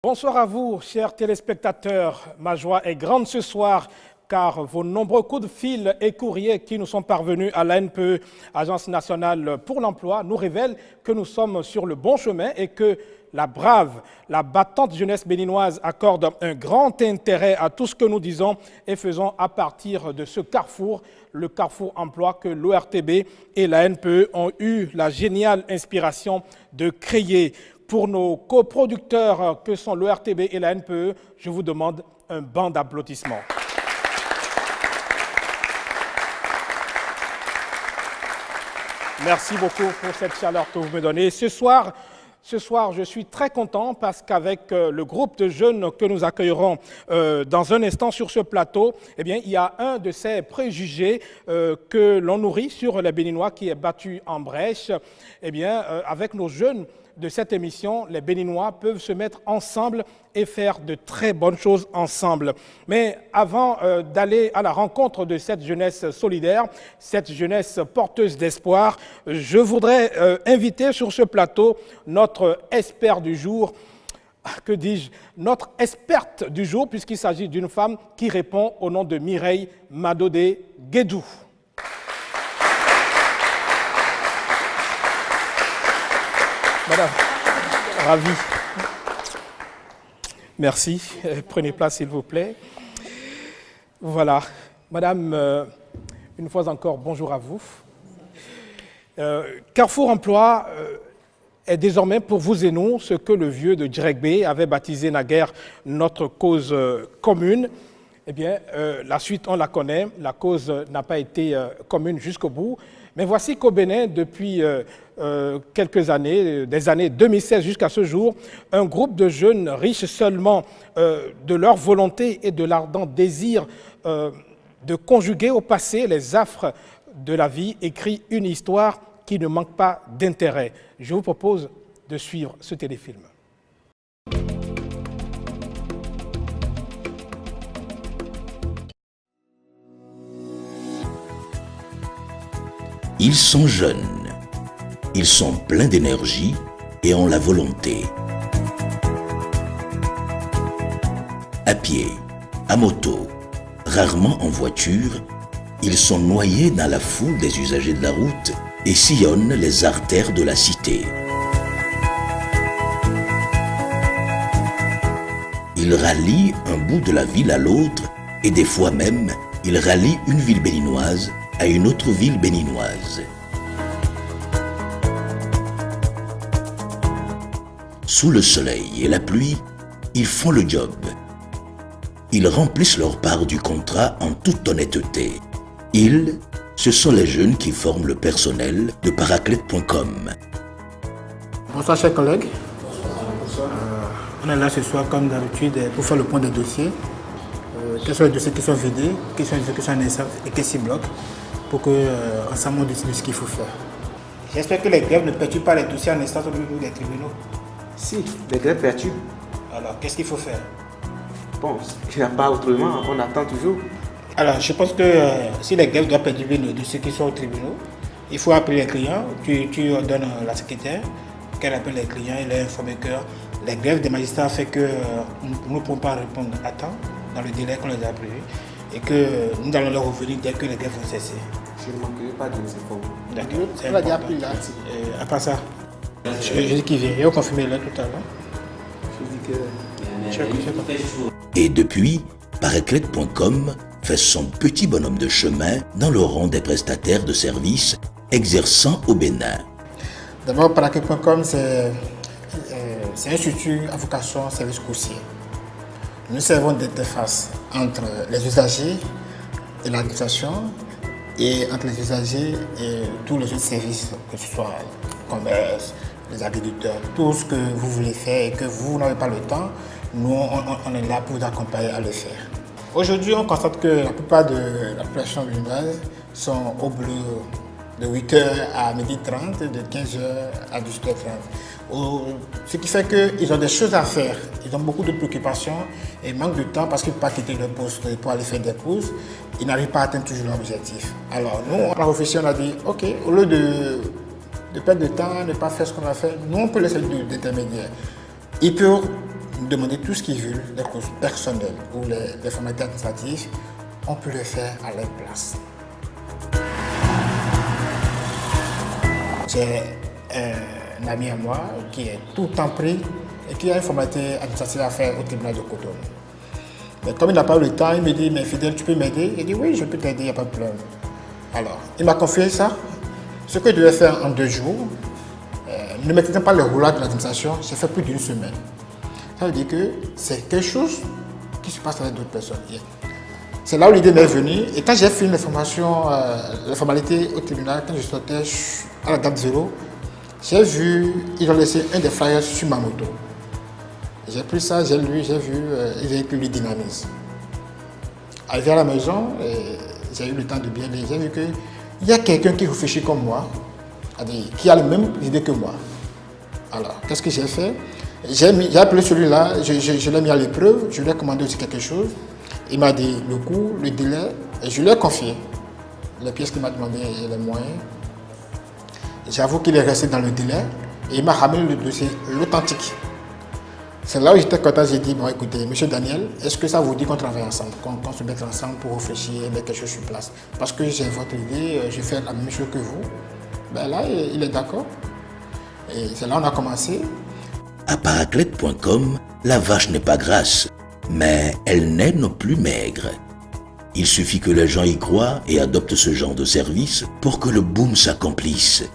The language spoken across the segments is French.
Bonsoir à vous, chers téléspectateurs. Ma joie est grande ce soir car vos nombreux coups de fil et courriers qui nous sont parvenus à l'ANPE, Agence nationale pour l'emploi, nous révèlent que nous sommes sur le bon chemin et que la brave, la battante jeunesse béninoise accorde un grand intérêt à tout ce que nous disons et faisons à partir de ce carrefour, le carrefour emploi que l'ORTB et la NPE ont eu la géniale inspiration de créer. Pour nos coproducteurs que sont l'ORTB et la NPE, je vous demande un banc d'applaudissements. Merci beaucoup pour cette chaleur que vous me donnez. Ce soir, je suis très content parce qu'avec le groupe de jeunes que nous accueillerons dans un instant sur ce plateau, eh bien, il y a un de ces préjugés que l'on nourrit sur les Béninois qui est battu en brèche. Eh bien, avec nos jeunes de cette émission, les Béninois peuvent se mettre ensemble et faire de très bonnes choses ensemble. Mais avant d'aller à la rencontre de cette jeunesse solidaire, cette jeunesse porteuse d'espoir, je voudrais inviter sur ce plateau notre expert du jour, que dis-je, notre experte du jour, puisqu'il s'agit d'une femme qui répond au nom de Mireille Madodé Guédou. Madame, ravi. Merci. Prenez place, s'il vous plaît. Voilà. Madame, une fois encore, bonjour à vous. Carrefour Emploi est désormais pour vous et nous ce que le vieux de Djeregbé avait baptisé naguère notre cause commune. Eh bien, la suite, on la connaît. La cause n'a pas été commune jusqu'au bout. Mais voici qu'au Bénin, depuis quelques années, des années 2016 jusqu'à ce jour, un groupe de jeunes riches seulement de leur volonté et de l'ardent désir de conjuguer au passé les affres de la vie écrit une histoire qui ne manque pas d'intérêt. Je vous propose de suivre ce téléfilm. Ils sont jeunes, ils sont pleins d'énergie et ont la volonté. À pied, à moto, rarement en voiture, ils sont noyés dans la foule des usagers de la route et sillonnent les artères de la cité. Ils rallient un bout de la ville à l'autre et des fois même, ils rallient une ville béninoise à une autre ville béninoise. Sous le soleil et la pluie, ils font le job. Ils remplissent leur part du contrat en toute honnêteté. Ils, ce sont les jeunes qui forment le personnel de Paraclete.com. Bonsoir chers collègues. On est là ce soir comme d'habitude pour faire le point des dossiers. Quels sont les dossiers qui sont vidés, quels sont les dossiers qui sont en instance et qui s'y bloquent, pour qu'ensemble on décide de ce qu'il faut faire. J'espère que les grèves ne perturbent pas les dossiers en instance au niveau des tribunaux. Si, les grèves perturbent. Alors, qu'est-ce qu'il faut faire? Bon, il n'y a pas autrement, on attend toujours. Alors, je pense que si les grèves doivent perturber nos dossiers qui sont aux tribunaux, il faut appeler les clients, tu donnes la secrétaire, qu'elle appelle les clients et les informer que les grèves des magistrats fait que nous ne pouvons pas répondre à temps, dans le délai qu'on les a prévu, et que nous allons leur revenir dès que les grèves vont cesser. Je ne manquerai pas de nous informer. D'accord, c'est important. À part ça, je dis qu'il vient, ils ont confirmé là tout à l'heure. Je dis que... Et depuis, Paraclete.com fait son petit bonhomme de chemin dans le rang des prestataires de services exerçant au Bénin. D'abord, Paraclete.com, c'est un structure à vocation service coursier. Nous servons d'interface entre les usagers et l'administration et entre les usagers et tous les autres services, que ce soit le commerce, les agriculteurs, tout ce que vous voulez faire et que vous n'avez pas le temps, nous on est là pour vous accompagner à le faire. Aujourd'hui, on constate que la plupart de la population béninoise sont au boulot de 8h à 12h30, de 15h à 18h30. Ce qui fait qu'ils ont des choses à faire, ils ont beaucoup de préoccupations et manquent de temps parce qu'ils ne peuvent pas quitter leur poste pour aller faire des courses, ils n'arrivent pas à atteindre toujours leur objectif. Alors nous, on a réfléchi, on a dit, ok, au lieu de perdre de temps, de ne pas faire ce qu'on a fait, nous on peut laisser d'intermédiaires. Ils peuvent nous demander tout ce qu'ils veulent, les choses personnelles ou les formalités administratives, on peut le faire à leur place. J'ai un ami à moi qui est tout le temps pris et qui a une formalité administrative à faire au tribunal de Cotonou. Mais comme il n'a pas eu le temps, il me dit, mais Fidèle, tu peux m'aider? Il dit, oui, je peux t'aider, il n'y a pas de problème. Alors, il m'a confié ça. Ce que je devais faire en 2 jours, ne maîtrisant pas le roulage de l'administration, j'ai fait plus d'1 semaine. Ça veut dire que c'est quelque chose qui se passe avec d'autres personnes. C'est là où l'idée m'est venue. Et quand j'ai fini les formations, la formalité au tribunal, quand je sortais à la date 0, j'ai vu, ils ont laissé un des flyers sur ma moto. J'ai pris ça, j'ai lu, j'ai vu, le véhicule lui dynamise. Arrivé à la maison, j'ai eu le temps de bien lire, j'ai vu qu'il y a quelqu'un qui réfléchit comme moi, qui a les mêmes idées que moi. Alors, qu'est-ce que j'ai fait? J'ai appelé celui-là, je l'ai mis à l'épreuve, je lui ai commandé aussi quelque chose. Il m'a dit le coût, le délai, et je lui ai confié les pièces qu'il m'a demandé et les moyens. J'avoue qu'il est resté dans le délai et il m'a ramené le dossier, l'authentique. C'est là où j'étais content, j'ai dit, bon écoutez, monsieur Daniel, est-ce que ça vous dit qu'on travaille ensemble, qu'on se mette ensemble pour réfléchir et mettre quelque chose sur place? Parce que j'ai votre idée, je fais la même chose que vous. Ben là, il est d'accord. Et c'est là où on a commencé. À paraclete.com, la vache n'est pas grasse, mais elle n'est non plus maigre. Il suffit que les gens y croient et adoptent ce genre de service pour que le boom s'accomplisse.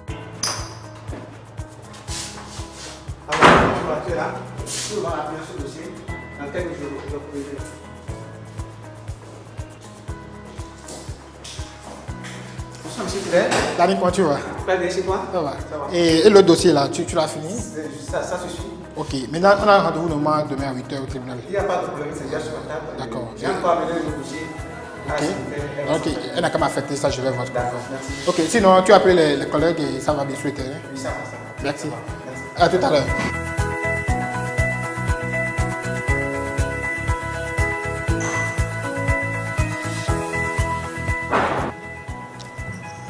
Dani, comment tu vas? Pas bien chez toi? Ça va. Ça va. Et le dossier là, tu l'as fini? Ça suffit. Ok, maintenant on a un rendez-vous normalement demain à 8h au tribunal. Il n'y a pas de problème, c'est déjà sur la table. D'accord. Je vais pas amener le dossier. Ok, elle n'a qu'à m'affecter ça, je vais voir. D'accord, merci. Ok, sinon tu as appelé les collègues et ça va bien sur le terrain. Oui, ça va. Merci. Merci. À tout à l'heure.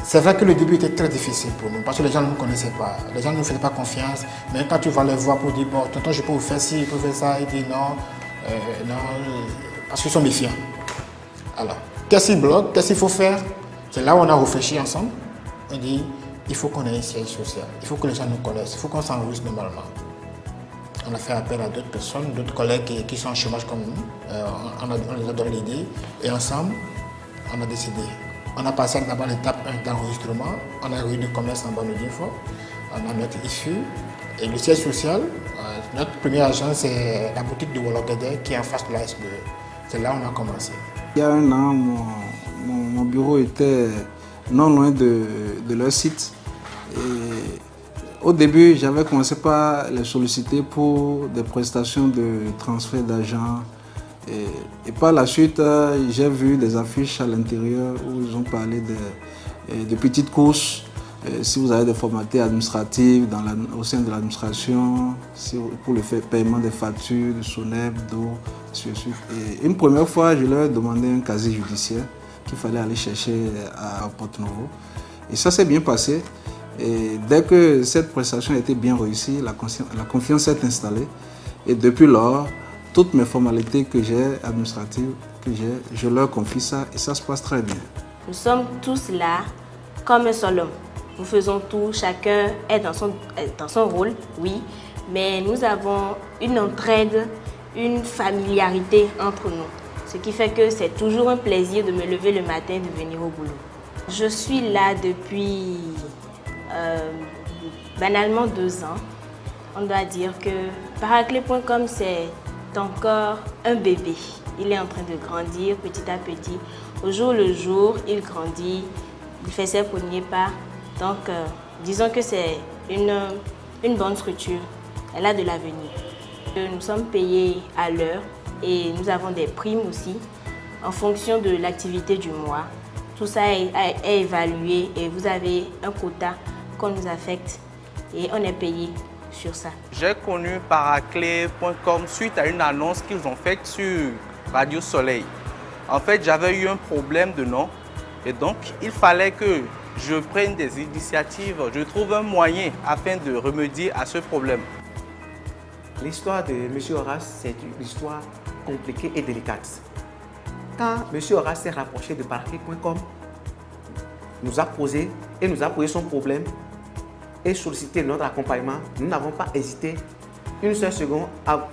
C'est vrai que le début était très difficile pour nous parce que les gens ne nous connaissaient pas. Les gens ne nous faisaient pas confiance. Mais quand tu vas les voir pour dire, bon, tonton, je peux vous faire ci, je peux faire ça, ils disent non, parce qu'ils sont méfiants. Alors, qu'est-ce qu'ils bloquent, qu'est-ce qu'il faut faire? C'est là où on a réfléchi ensemble. On dit, il faut qu'on ait un siège social, il faut que les gens nous connaissent, il faut qu'on s'enregistre normalement. On a fait appel à d'autres personnes, d'autres collègues qui sont en chômage comme nous. On les a donné l'idée et ensemble, on a décidé. On a passé d'abord l'étape 1 d'enregistrement, on a réuni le commerce en bonne info, on a notre issue et le siège social. Notre première agence, c'est la boutique de Wologede qui est en face de la SBE. C'est là où on a commencé. Il y a 1 an, mon bureau était non loin de leur site. Et au début, j'avais commencé par les solliciter pour des prestations de transfert d'argent. Et par la suite, j'ai vu des affiches à l'intérieur où ils ont parlé de petites courses. Si vous avez des formalités administratives au sein de l'administration, pour le paiement des factures, de SONEB, d'eau, ainsi de suite. Et une première fois, je leur ai demandé un casier judiciaire qu'il fallait aller chercher à Porto-Novo. Et ça s'est bien passé. Et dès que cette prestation a été bien réussie, la confiance s'est installée. Et depuis lors, toutes mes formalités administratives je leur confie ça et ça se passe très bien. Nous sommes tous là comme un seul homme. Nous faisons tout, chacun est dans son rôle, oui, mais nous avons une entraide, une familiarité entre nous. Ce qui fait que c'est toujours un plaisir de me lever le matin et de venir au boulot. Je suis là depuis banalement 2 ans. On doit dire que paraclete.com, c'est encore un bébé. Il est en train de grandir petit à petit. Au jour le jour, il grandit, il fait ses premiers pas. Donc, disons que c'est une bonne structure. Elle a de l'avenir. Nous sommes payés à l'heure et nous avons des primes aussi en fonction de l'activité du mois. Tout ça est évalué et vous avez un quota qu'on nous affecte et on est payé sur ça. J'ai connu paraclete.com suite à une annonce qu'ils ont faite sur Radio Soleil. En fait, j'avais eu un problème de nom et donc il fallait que je prenne des initiatives, je trouve un moyen afin de remédier à ce problème. L'histoire de M. Horace, c'est une histoire compliquée et délicate. Quand M. Horace s'est rapproché de Paraclet.com, nous a posé son problème et sollicité notre accompagnement, nous n'avons pas hésité une seule seconde avant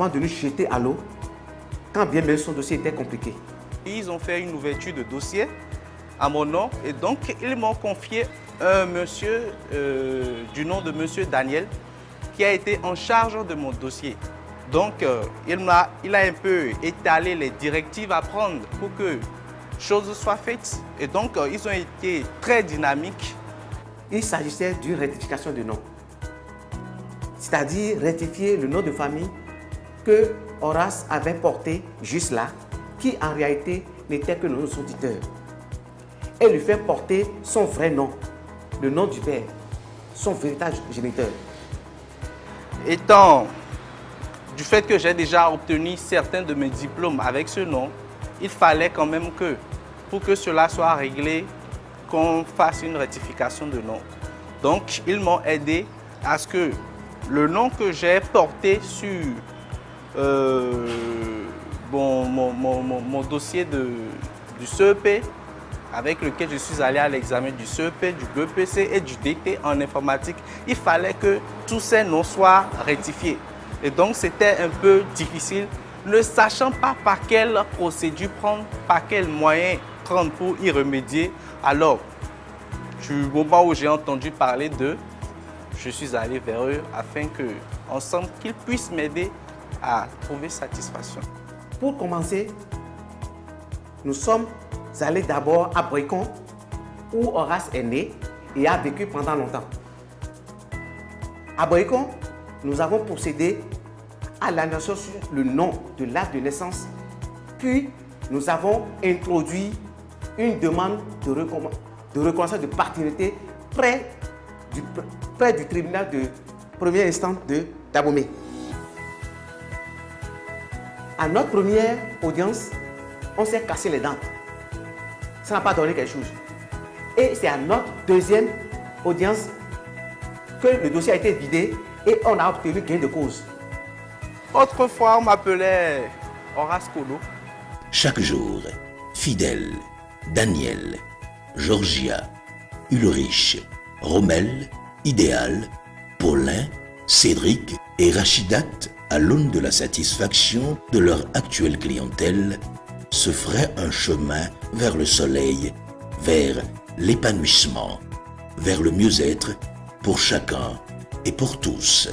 de nous jeter à l'eau, quand bien même son dossier était compliqué. Ils ont fait une ouverture de dossier à mon nom et donc ils m'ont confié un monsieur du nom de monsieur Daniel qui a été en charge de mon dossier. Donc il a un peu étalé les directives à prendre pour que choses soient faites et donc ils ont été très dynamiques. Il s'agissait d'une rectification de nom, c'est-à-dire rectifier le nom de famille que Horace avait porté juste là, qui en réalité n'était que le nom de son tuteur, et lui faire porter son vrai nom, le nom du père, son véritable géniteur. Étant du fait que j'ai déjà obtenu certains de mes diplômes avec ce nom, il fallait quand même que, pour que cela soit réglé, qu'on fasse une rectification de nom. Donc, ils m'ont aidé à ce que le nom que j'ai porté sur mon dossier du CEP, avec lequel je suis allé à l'examen du CEP, du BEPC et du DT en informatique, il fallait que tous ces noms soient rectifiés. Et donc, c'était un peu difficile, ne sachant pas par quelle procédure prendre, par quel moyen prendre pour y remédier. Alors, du moment où j'ai entendu parler d'eux, je suis allé vers eux afin qu'ensemble, qu'ils puissent m'aider à trouver satisfaction. Pour commencer, nous sommes allés d'abord à Brecon, où Horace est né et a vécu pendant longtemps. À Brecon, nous avons procédé à l'annonce sur le nom de l'acte de naissance, puis nous avons introduit une demande de reconnaissance de paternité près du tribunal de première instance de Dahomey. À notre première audience, on s'est cassé les dents. Ça n'a pas donné quelque chose. Et c'est à notre deuxième audience que le dossier a été vidé et on a obtenu gain de cause. Autrefois, on m'appelait Horace Colo. Chaque jour, Fidèle, Daniel, Georgia, Ulrich, Rommel, Idéal, Paulin, Cédric et Rachidat, à l'aune de la satisfaction de leur actuelle clientèle, se feraient un chemin vers le soleil, vers l'épanouissement, vers le mieux-être pour chacun et pour tous.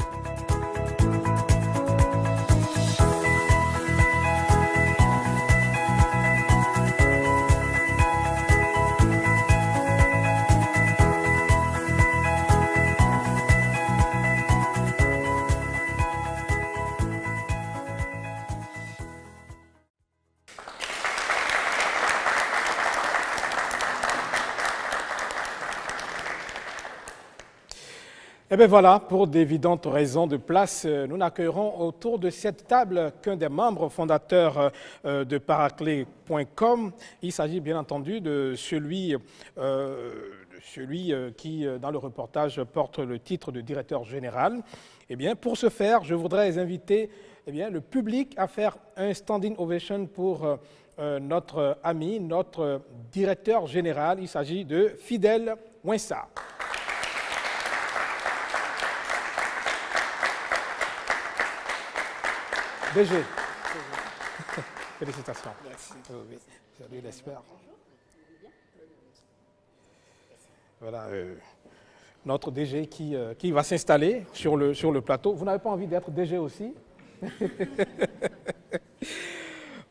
Eh bien voilà, pour d'évidentes raisons de place, nous n'accueillerons autour de cette table qu'un des membres fondateurs de Paraclet.com. Il s'agit bien entendu de celui qui, dans le reportage, porte le titre de directeur général. Eh bien, pour ce faire, je voudrais inviter le public à faire un standing ovation pour notre ami, notre directeur général. Il s'agit de Fidèle Wensa. DG. Félicitations. Merci. Oui, salut, l'espère. Voilà, notre DG qui va s'installer sur le plateau. Vous n'avez pas envie d'être DG aussi?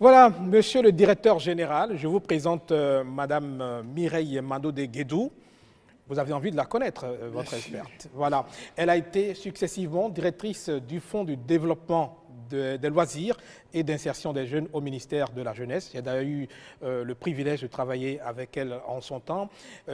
Voilà, monsieur le directeur général, je vous présente madame Mireille Mando-de-Guédou. Vous avez envie de la connaître, votre experte. Voilà, elle a été successivement directrice du Fonds du développement des loisirs et d'insertion des jeunes au ministère de la Jeunesse. J'ai d'ailleurs eu le privilège de travailler avec elle en son temps.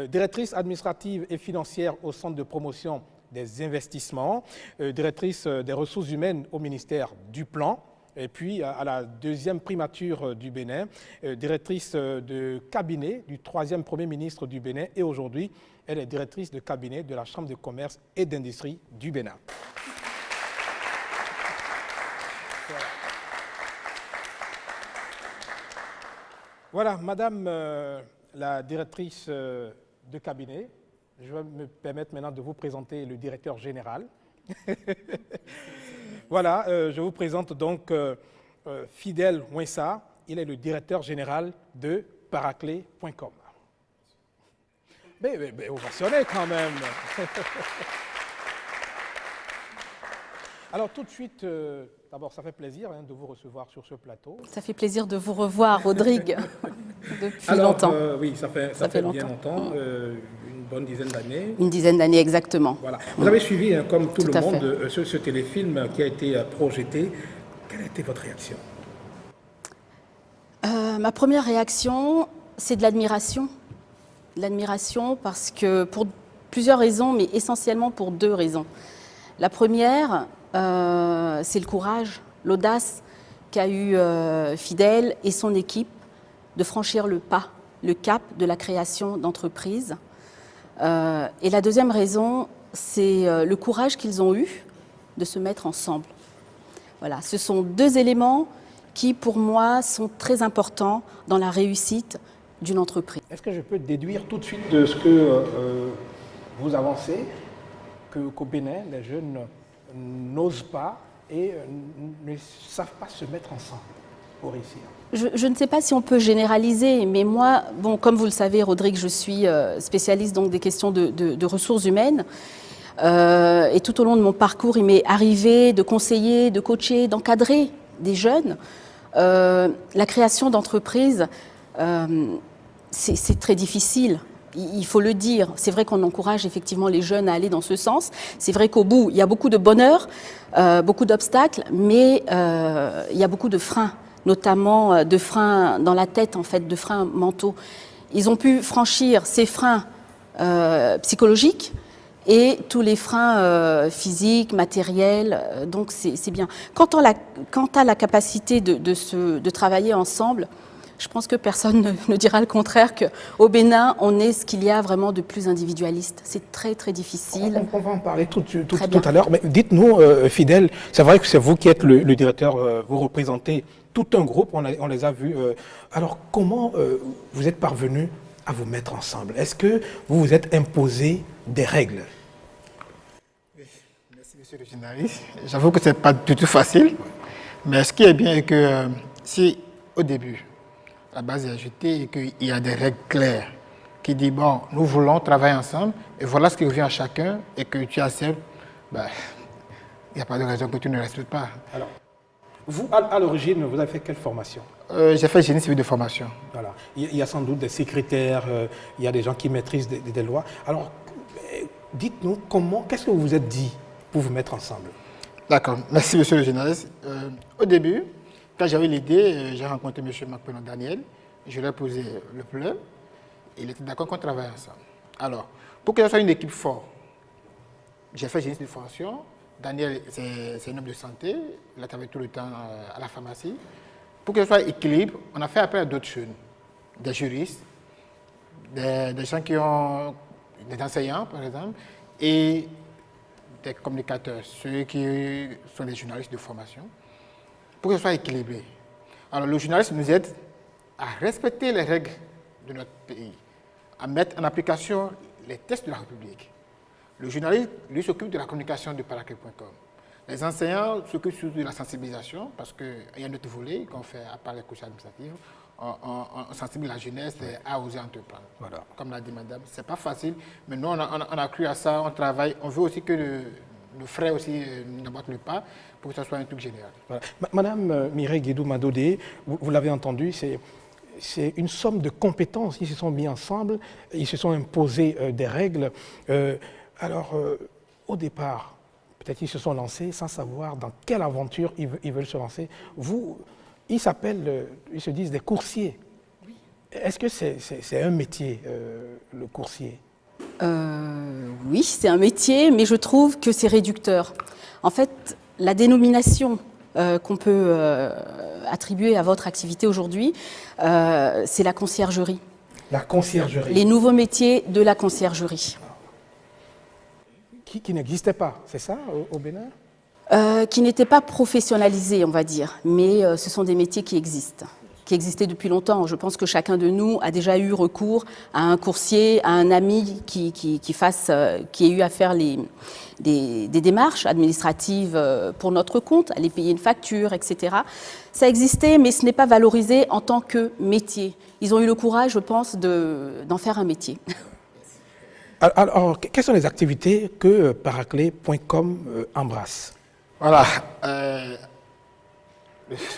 Directrice administrative et financière au Centre de promotion des investissements, directrice des ressources humaines au ministère du Plan, et puis à la deuxième primature du Bénin, directrice de cabinet du troisième Premier ministre du Bénin, et aujourd'hui, elle est directrice de cabinet de la Chambre de commerce et d'industrie du Bénin. Voilà, Madame la directrice de cabinet, je vais me permettre maintenant de vous présenter le directeur général. Voilà, je vous présente donc Fidèle Ouensa, il est le directeur général de Paraclet.com. Mais ovationnez quand même. Alors tout de suite, d'abord ça fait plaisir de vous recevoir sur ce plateau. Ça fait plaisir de vous revoir, Rodrigue, depuis longtemps. Oui, ça fait bien longtemps, une bonne dizaine d'années. Une dizaine d'années exactement. Voilà. Vous avez suivi, comme tout le monde, fait. ce téléfilm qui a été projeté. Quelle a été votre réaction? Ma première réaction, c'est de l'admiration. L'admiration parce que pour plusieurs raisons, mais essentiellement pour deux raisons. La première, c'est le courage, l'audace qu'a eu Fidèle et son équipe de franchir le cap de la création d'entreprises. Et la deuxième raison, c'est le courage qu'ils ont eu de se mettre ensemble. Voilà, ce sont deux éléments qui, pour moi, sont très importants dans la réussite d'une entreprise. Est-ce que je peux déduire tout de suite de ce que vous avancez qu'au Bénin, les jeunes n'osent pas et ne savent pas se mettre ensemble pour réussir? Je ne sais pas si on peut généraliser, mais moi, comme vous le savez, Rodrigue, je suis spécialiste donc, des questions de ressources humaines. Et tout au long de mon parcours, il m'est arrivé de conseiller, de coacher, d'encadrer des jeunes. La création d'entreprises, c'est très difficile. Il faut le dire. C'est vrai qu'on encourage effectivement les jeunes à aller dans ce sens. C'est vrai qu'au bout, il y a beaucoup de bonheur, beaucoup d'obstacles, mais il y a beaucoup de freins, notamment de freins dans la tête, en fait, de freins mentaux. Ils ont pu franchir ces freins psychologiques et tous les freins physiques, matériels. Donc c'est bien. Quant à la capacité de travailler ensemble, je pense que personne ne dira le contraire qu'au Bénin, on est ce qu'il y a vraiment de plus individualiste. C'est très, très difficile. On va en parler tout à l'heure. Mais dites-nous, Fidèle, c'est vrai que c'est vous qui êtes le directeur, vous représentez tout un groupe, on les a vus. Alors, comment vous êtes parvenu à vous mettre ensemble? Est-ce que vous vous êtes imposé des règles? Oui, merci monsieur le journaliste. J'avoue que ce n'est pas du tout facile. Mais ce qui est bien est que si au début, la base est ajoutée et qu'il y a des règles claires qui disent, bon, nous voulons travailler ensemble et voilà ce qui revient à chacun et que tu acceptes, il n'y a pas de raison que tu ne respectes pas. Alors, vous, à l'origine, vous avez fait quelle formation? J'ai fait génie civil de formation. Voilà. Il y a sans doute des secrétaires, il y a des gens qui maîtrisent des lois. Alors, dites-nous, qu'est-ce que vous vous êtes dit pour vous mettre ensemble? D'accord, merci monsieur le journaliste. Au début, quand j'avais l'idée, j'ai rencontré M. McPenon Daniel, je lui ai posé le problème, et il était d'accord qu'on travaille ensemble. Alors, pour que ce soit une équipe forte, j'ai fait génie de formation. Daniel, c'est un homme de santé, il a travaillé tout le temps à la pharmacie. Pour que ce soit équilibre, on a fait appel à d'autres jeunes, des juristes, des gens qui ont, des enseignants par exemple, et des communicateurs, ceux qui sont des journalistes de formation, pour que ce soit équilibré. Alors le journaliste nous aide à respecter les règles de notre pays, à mettre en application les textes de la République. Le journaliste, lui, s'occupe de la communication de Paraclet.com. Les enseignants s'occupent surtout de la sensibilisation, parce qu'il y a un autre volet qu'on fait à part les couches administratives. On sensibilise la jeunesse à oser entreprendre. Voilà. Comme l'a dit madame, ce n'est pas facile, mais nous, on a cru à ça, on travaille. On veut aussi que le frère aussi n'abattent le pas pour que ce soit un truc général. Voilà. Madame Mireille Guédou-Madodé, vous l'avez entendu, c'est une somme de compétences. Ils se sont mis ensemble, ils se sont imposés des règles. Alors, au départ, peut-être ils se sont lancés sans savoir dans quelle aventure ils veulent se lancer. Ils se disent des coursiers. Oui. Est-ce que c'est un métier, le coursier? Oui, c'est un métier, mais je trouve que c'est réducteur. En fait, la dénomination qu'on peut attribuer à votre activité aujourd'hui, c'est la conciergerie. La conciergerie. Les nouveaux métiers de la conciergerie. Qui n'existait pas, c'est ça, au Bénin? Qui n'étaient pas professionnalisés, on va dire, mais ce sont des métiers qui existent qui existait depuis longtemps. Je pense que chacun de nous a déjà eu recours à un coursier, à un ami qui ait eu à faire des démarches administratives pour notre compte, aller payer une facture, etc. Ça existait, mais ce n'est pas valorisé en tant que métier. Ils ont eu le courage, je pense, d'en faire un métier. Alors, quelles sont les activités que Paraclet.com embrasse? Voilà, ce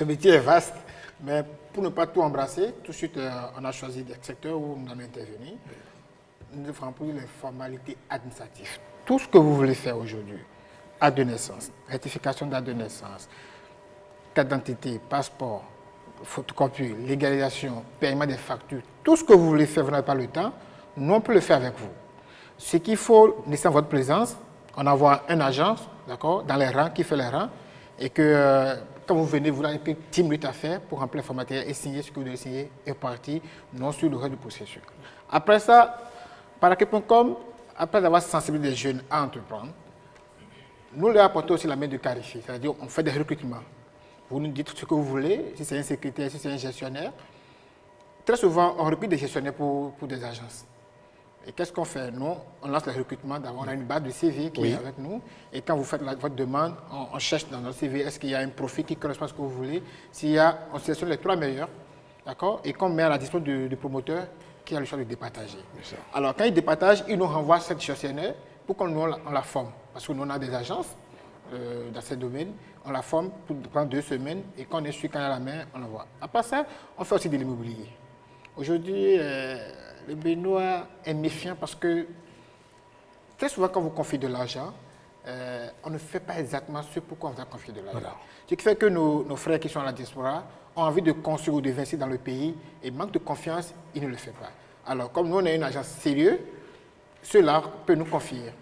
métier est vaste, mais pour ne pas tout embrasser, tout de suite, on a choisi des secteurs où nous allons intervenir. Nous devons remplir les formalités administratives. Tout ce que vous voulez faire aujourd'hui, acte de naissance, rectification d'acte de naissance, carte d'identité, passeport, photocopie, légalisation, paiement des factures, tout ce que vous voulez faire, vous n'avez pas le temps, nous on peut le faire avec vous. Ce qu'il faut, laisser votre présence, on envoie un agent, d'accord, dans les rangs, qui fait les rangs, et que quand vous venez, vous avez 10 minutes à faire pour remplir les formalités et signer ce que vous devez signer et partir, non sur le reste du processus. Après ça, Paraclet.com, après avoir sensibilisé les jeunes à entreprendre, nous leur apportons aussi la main de clarifier, c'est-à-dire on fait des recrutements. Vous nous dites ce que vous voulez, si c'est un secrétaire, si c'est un gestionnaire. Très souvent, on recrute des gestionnaires pour des agences. Et qu'est-ce qu'on fait? Nous, on lance le recrutement, on a une base de CV qui est avec nous. Et quand vous faites votre demande, on cherche dans notre CV, est-ce qu'il y a un profil qui correspond à ce que vous voulez? S'il y a, on sélectionne les 3 meilleurs, d'accord? Et qu'on met à la disposition du promoteur qui a le choix de départager. Alors, quand il départage, il nous renvoie cette gestionnaire pour qu'on la forme. Parce que nous, on a des agences dans ces domaines, on la forme pendant 2 semaines et quand on est sûr qu'on a la main, on l'envoie. Après ça, on fait aussi de l'immobilier. Aujourd'hui, le Béninois est méfiant parce que très souvent, quand vous confiez de l'argent, on ne fait pas exactement ce pourquoi on vous a confié de l'argent. Voilà. Ce qui fait que nos frères qui sont à la diaspora ont envie de construire ou de investir dans le pays et manque de confiance, ils ne le font pas. Alors, comme nous, on est une agence sérieuse, ceux-là peuvent nous confier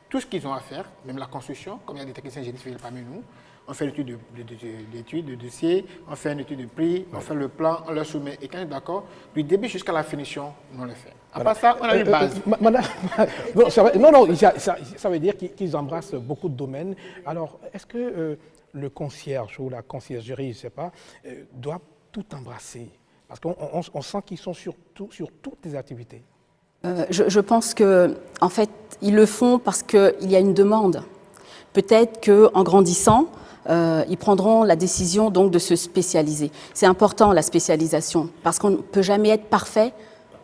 tout ce qu'ils ont à faire, même la construction, comme il y a des techniciens génie civil parmi nous. On fait l'étude de dossier, on fait une étude de prix, on fait le plan, on le soumet. Et quand on est d'accord, du début jusqu'à la finition, on le fait. Après ça, on a une base. Ça veut dire qu'ils embrassent beaucoup de domaines. Alors, est-ce que le concierge ou la conciergerie, je ne sais pas, doit tout embrasser? Parce qu'on sent qu'ils sont sur toutes les activités. Je pense qu'en fait, ils le font parce qu'il y a une demande. Peut-être qu'en grandissant, ils prendront la décision donc de se spécialiser. C'est important la spécialisation parce qu'on ne peut jamais être parfait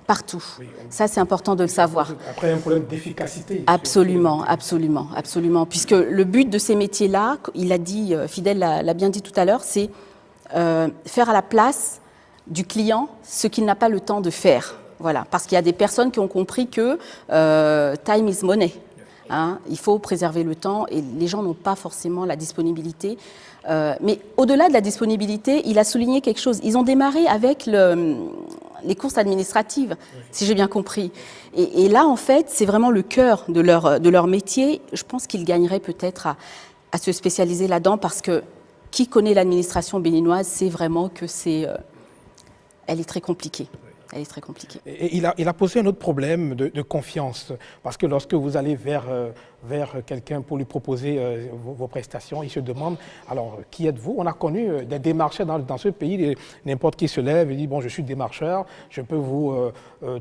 partout. Oui, ça, c'est important de le savoir. Après, un problème d'efficacité. Absolument, absolument, absolument. Puisque le but de ces métiers-là, il a dit, Fidèle l'a bien dit tout à l'heure, c'est faire à la place du client ce qu'il n'a pas le temps de faire. Voilà, parce qu'il y a des personnes qui ont compris que time is money. Hein, il faut préserver le temps et les gens n'ont pas forcément la disponibilité. Mais au-delà de la disponibilité, il a souligné quelque chose. Ils ont démarré avec les courses administratives, si j'ai bien compris. Et là, en fait, c'est vraiment le cœur de leur métier. Je pense qu'ils gagneraient peut-être à se spécialiser là-dedans parce que qui connaît l'administration béninoise sait vraiment que elle est très compliquée. Elle est très compliquée. Et il a posé un autre problème de confiance, parce que lorsque vous allez vers quelqu'un pour lui proposer vos prestations, il se demande, alors, qui êtes-vous? On a connu des démarcheurs dans ce pays, n'importe qui se lève et dit, bon, je suis démarcheur, je peux vous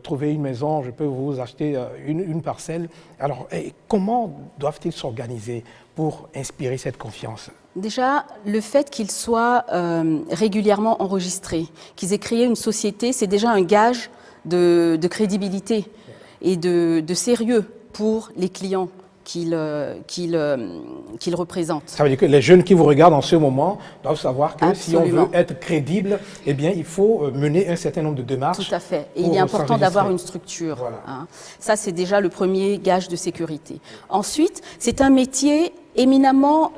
trouver une maison, je peux vous acheter une parcelle. Alors, comment doivent-ils s'organiser pour inspirer cette confiance? Déjà, le fait qu'ils soient régulièrement enregistrés, qu'ils aient créé une société, c'est déjà un gage de crédibilité et de sérieux pour les clients qu'ils représentent. Ça veut dire que les jeunes qui vous regardent en ce moment doivent savoir que si on veut être crédible, eh bien, il faut mener un certain nombre de démarches. Tout à fait. Et il est important d'avoir une structure. Voilà. Hein. Ça, c'est déjà le premier gage de sécurité. Ensuite, c'est un métier éminemment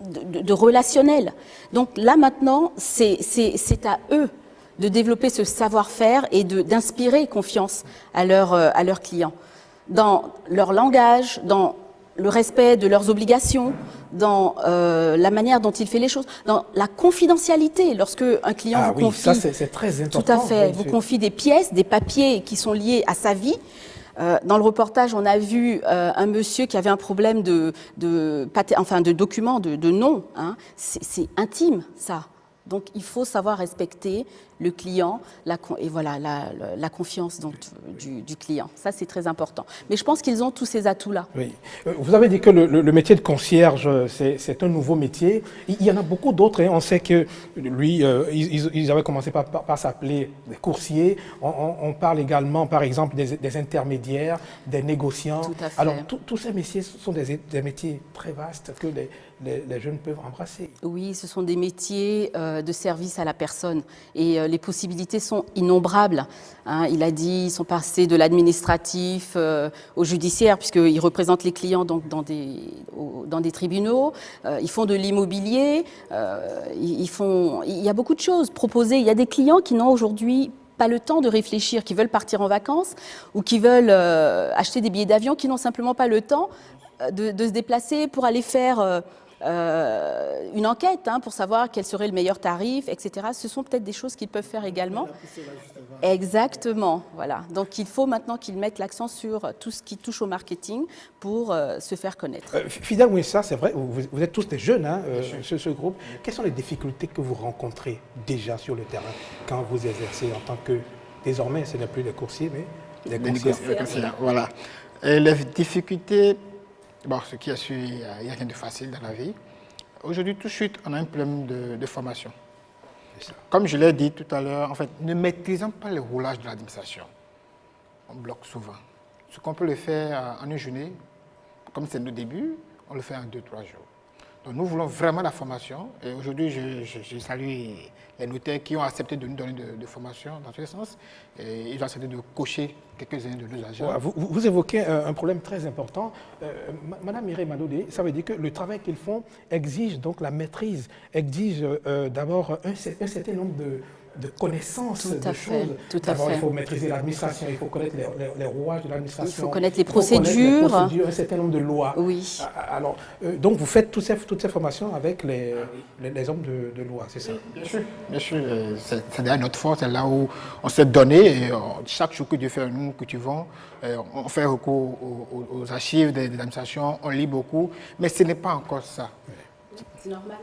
de relationnel. Donc là maintenant, c'est à eux de développer ce savoir-faire et d'inspirer confiance à leurs clients. Dans leur langage, dans le respect de leurs obligations, dans la manière dont il fait les choses, dans la confidentialité. Lorsque un client vous confie... ça c'est très important. Tout à fait. Vous confie des pièces, des papiers qui sont liés à sa vie. Dans le reportage, on a vu un monsieur qui avait un problème de documents, de nom. Hein. C'est intime, ça. Donc, il faut savoir respecter le client et voilà, la confiance donc, du client. Ça, c'est très important. Mais je pense qu'ils ont tous ces atouts-là. Oui. Vous avez dit que le métier de concierge, c'est un nouveau métier. Il y en a beaucoup d'autres. Hein. On sait que lui, ils avaient commencé par s'appeler des coursiers. On parle également, par exemple, des intermédiaires, des négociants. Tout à fait. Alors, tous ces métiers sont des métiers très vastes que les jeunes peuvent embrasser. Oui, ce sont des métiers de service à la personne et les possibilités sont innombrables. Hein. Il a dit, ils sont passés de l'administratif au judiciaire puisqu'ils représentent les clients donc, dans des tribunaux. Ils font de l'immobilier. Il y a beaucoup de choses proposées. Il y a des clients qui n'ont aujourd'hui pas le temps de réfléchir, qui veulent partir en vacances ou qui veulent acheter des billets d'avion, qui n'ont simplement pas le temps de se déplacer pour aller faire une enquête pour savoir quel serait le meilleur tarif, etc. Ce sont peut-être des choses qu'ils peuvent faire également. Exactement, voilà. Donc il faut maintenant qu'ils mettent l'accent sur tout ce qui touche au marketing pour se faire connaître. Fidel Mouissa, c'est vrai, vous êtes tous des jeunes, ce groupe. Quelles sont les difficultés que vous rencontrez déjà sur le terrain quand vous exercez en tant que, désormais, ce n'est plus des coursiers, mais des conseillers? Voilà. Et les difficultés, bon, ce qui est sûr, il n'y a rien de facile dans la vie. Aujourd'hui, tout de suite, on a un problème de formation. Comme je l'ai dit tout à l'heure, en fait, ne maîtrisons pas les roulages de l'administration. On bloque souvent. Ce qu'on peut le faire en une journée, comme c'est nos débuts, on le fait en 2-3 jours. Donc nous voulons vraiment la formation. Et aujourd'hui, je salue les notaires qui ont accepté de nous donner de formation dans ce sens. Et ils ont accepté de cocher quelques-uns de nos agents. Vous évoquez un problème très important. Madame Mireille Madodé, ça veut dire que le travail qu'ils font exige donc la maîtrise, exige d'abord un certain nombre de connaissances de choses. D'abord, il faut maîtriser l'administration, il faut connaître les rouages de l'administration. Il faut connaître les procédures. Un certain nombre de lois. Oui. Alors, donc vous faites toutes ces formations avec les hommes de loi, c'est ça? Bien sûr. C'est d'ailleurs notre force, c'est là où on s'est donné. Et chaque jour que Dieu fait nous, que tu vends, on fait recours aux archives de l'administration, on lit beaucoup, mais ce n'est pas encore ça. C'est normal.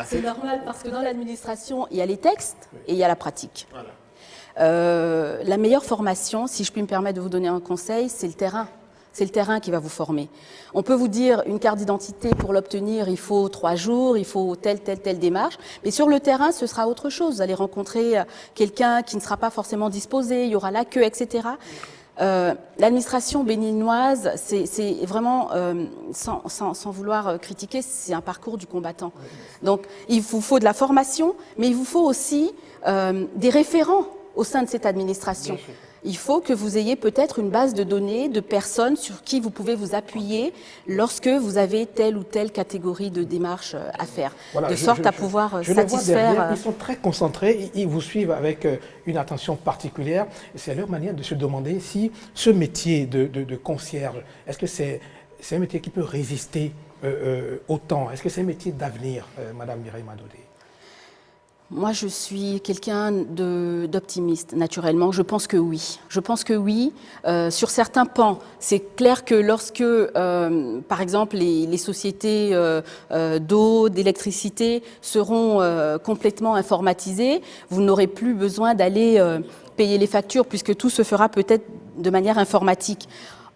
C'est normal parce que dans l'administration, il y a les textes et il y a la pratique. Voilà. La meilleure formation, si je puis me permettre de vous donner un conseil, c'est le terrain. C'est le terrain qui va vous former. On peut vous dire une carte d'identité, pour l'obtenir, il faut 3 jours, il faut telle démarche. Mais sur le terrain, ce sera autre chose. Vous allez rencontrer quelqu'un qui ne sera pas forcément disposé, il y aura la queue, etc. L'administration béninoise, c'est vraiment, sans vouloir critiquer, c'est un parcours du combattant. Donc, il vous faut de la formation, mais il vous faut aussi des référents au sein de cette administration. Il faut que vous ayez peut-être une base de données de personnes sur qui vous pouvez vous appuyer lorsque vous avez telle ou telle catégorie de démarches à faire, de sorte à pouvoir satisfaire. Ils sont très concentrés, ils vous suivent avec une attention particulière. C'est leur manière de se demander si ce métier de concierge, est-ce que c'est un métier qui peut résister au temps? Est-ce que c'est un métier d'avenir, Madame Mireille Madodé? Moi, je suis quelqu'un d'optimiste, naturellement. Je pense que oui. Je pense que oui. Sur certains pans, c'est clair que lorsque, par exemple, les sociétés d'eau, d'électricité seront complètement informatisées, vous n'aurez plus besoin d'aller payer les factures puisque tout se fera peut-être de manière informatique.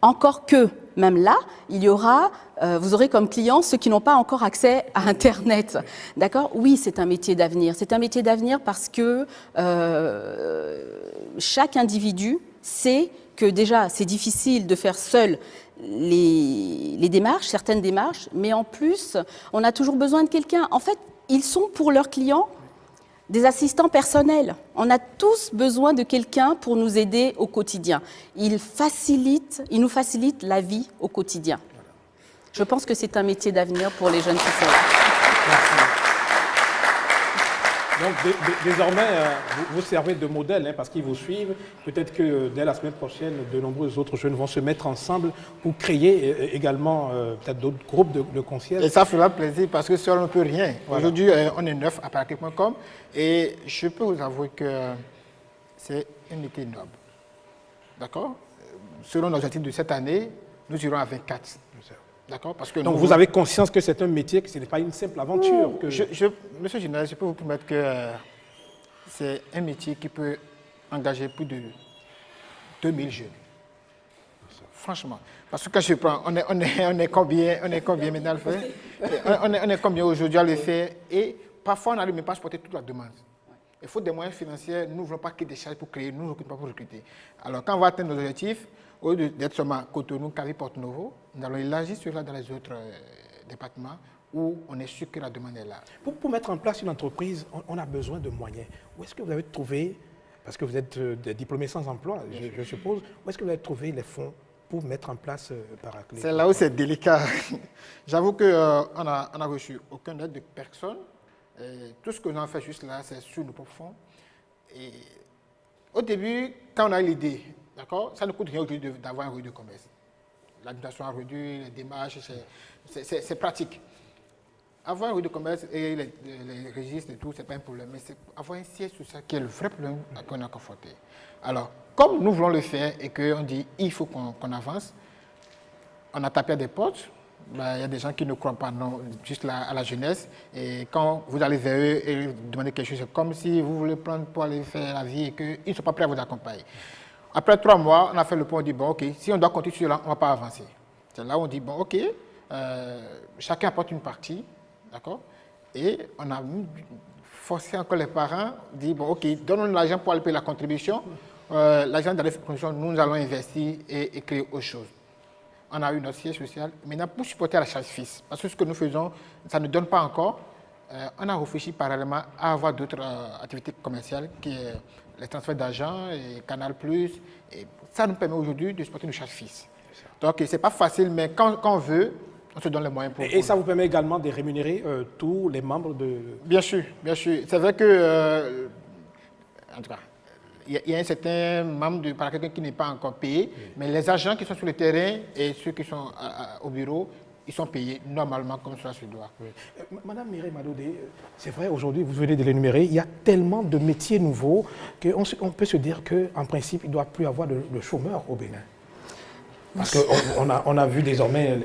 Encore que, même là, il y aura, vous aurez comme clients ceux qui n'ont pas encore accès à Internet. D'accord? Oui, c'est un métier d'avenir. C'est un métier d'avenir parce que chaque individu sait que déjà, c'est difficile de faire seul les démarches, certaines démarches, mais en plus, on a toujours besoin de quelqu'un. En fait, ils sont pour leurs clients des assistants personnels. On a tous besoin de quelqu'un pour nous aider au quotidien. Il nous facilite la vie au quotidien. Je pense que c'est un métier d'avenir pour les jeunes qui sont là. Merci. Donc désormais, vous servez de modèle parce qu'ils vous suivent. Peut-être que dès la semaine prochaine, de nombreux autres jeunes vont se mettre ensemble pour créer également peut-être d'autres groupes de concierges. Et ça fera plaisir parce que seul on ne peut rien. Voilà. Aujourd'hui, on est 9 à Paraclet.com et je peux vous avouer que c'est un métier noble. D'accord? Selon l'objectif de cette année, nous irons à 24. D'accord? Parce que Donc nous- vous avez conscience que c'est un métier, que ce n'est pas une simple aventure. Que... Monsieur Général, je peux vous promettre que c'est un métier qui peut engager plus de 2000 jeunes. Franchement. Parce que quand je prends, on est combien maintenant à le faire? On est combien aujourd'hui à le faire? Et parfois, on n'arrive même pas à supporter toute la demande. Il faut des moyens financiers. Nous ne voulons pas que des charges pour créer, nous ne recrutons pas pour recruter. Alors, quand on va atteindre nos objectifs, au lieu d'être seulement Cotonou, Cavi, Porto-Novo, nous allons élargir cela dans les autres départements où on est sûr que la demande est là. Pour mettre en place une entreprise, on a besoin de moyens. Où est-ce que vous avez trouvé, parce que vous êtes des diplômés sans emploi, je suppose, où est-ce que vous avez trouvé les fonds pour mettre en place Paraclet? C'est là où c'est délicat. J'avoue qu'on n'a reçu aucune aide de personne. Tout ce que nous avons fait juste là, c'est sur nos propres fonds. Et au début, quand on a eu l'idée, d'accord, ça ne coûte rien aujourd'hui d'avoir un registre de commerce. L'administration a réduit, les démarches, c'est pratique. Avoir un registre de commerce et les registres et tout, ce n'est pas un problème. Mais c'est avoir un siège social qui est le vrai problème qu'on a confronté. Alors, comme nous voulons le faire et qu'on dit il faut qu'on avance, on a tapé à des portes. Ben, il y a des gens qui ne croient pas non, juste à la jeunesse. Et quand vous allez vers eux et vous demandez quelque chose, c'est comme si vous voulez prendre pour aller faire la vie et qu'ils ne sont pas prêts à vous accompagner. Après 3 mois, on a fait le point, on dit bon, ok, si on doit continuer sur là, on ne va pas avancer. C'est là où on dit bon, ok, chacun apporte une partie, d'accord? Et on a forcé encore les parents, dit bon, ok, donnons-nous l'argent pour aller payer la contribution. L'argent de la contribution, nous allons investir et créer autre chose. On a eu notre siège social. Maintenant, pour supporter la charge fils, parce que ce que nous faisons, ça ne donne pas encore, on a réfléchi parallèlement à avoir d'autres activités commerciales, qui est les transferts d'argent, et Canal+. Et ça nous permet aujourd'hui de supporter nos charges fils. Donc, ce n'est pas facile, mais quand on veut, on se donne les moyens pour. Et ça vous permet également de rémunérer tous les membres de... Bien sûr, bien sûr. C'est vrai que, en tout cas, il y a un certain membre de Paraclet qui n'est pas encore payé, mais les agents qui sont sur le terrain et ceux qui sont au bureau, ils sont payés normalement comme cela se doit. Oui. Madame Mireille Madodé, c'est vrai, aujourd'hui, vous venez de l'énumérer, il y a tellement de métiers nouveaux qu'on peut se dire qu'en principe, il ne doit plus y avoir de chômeurs au Bénin. Parce qu'on a vu désormais,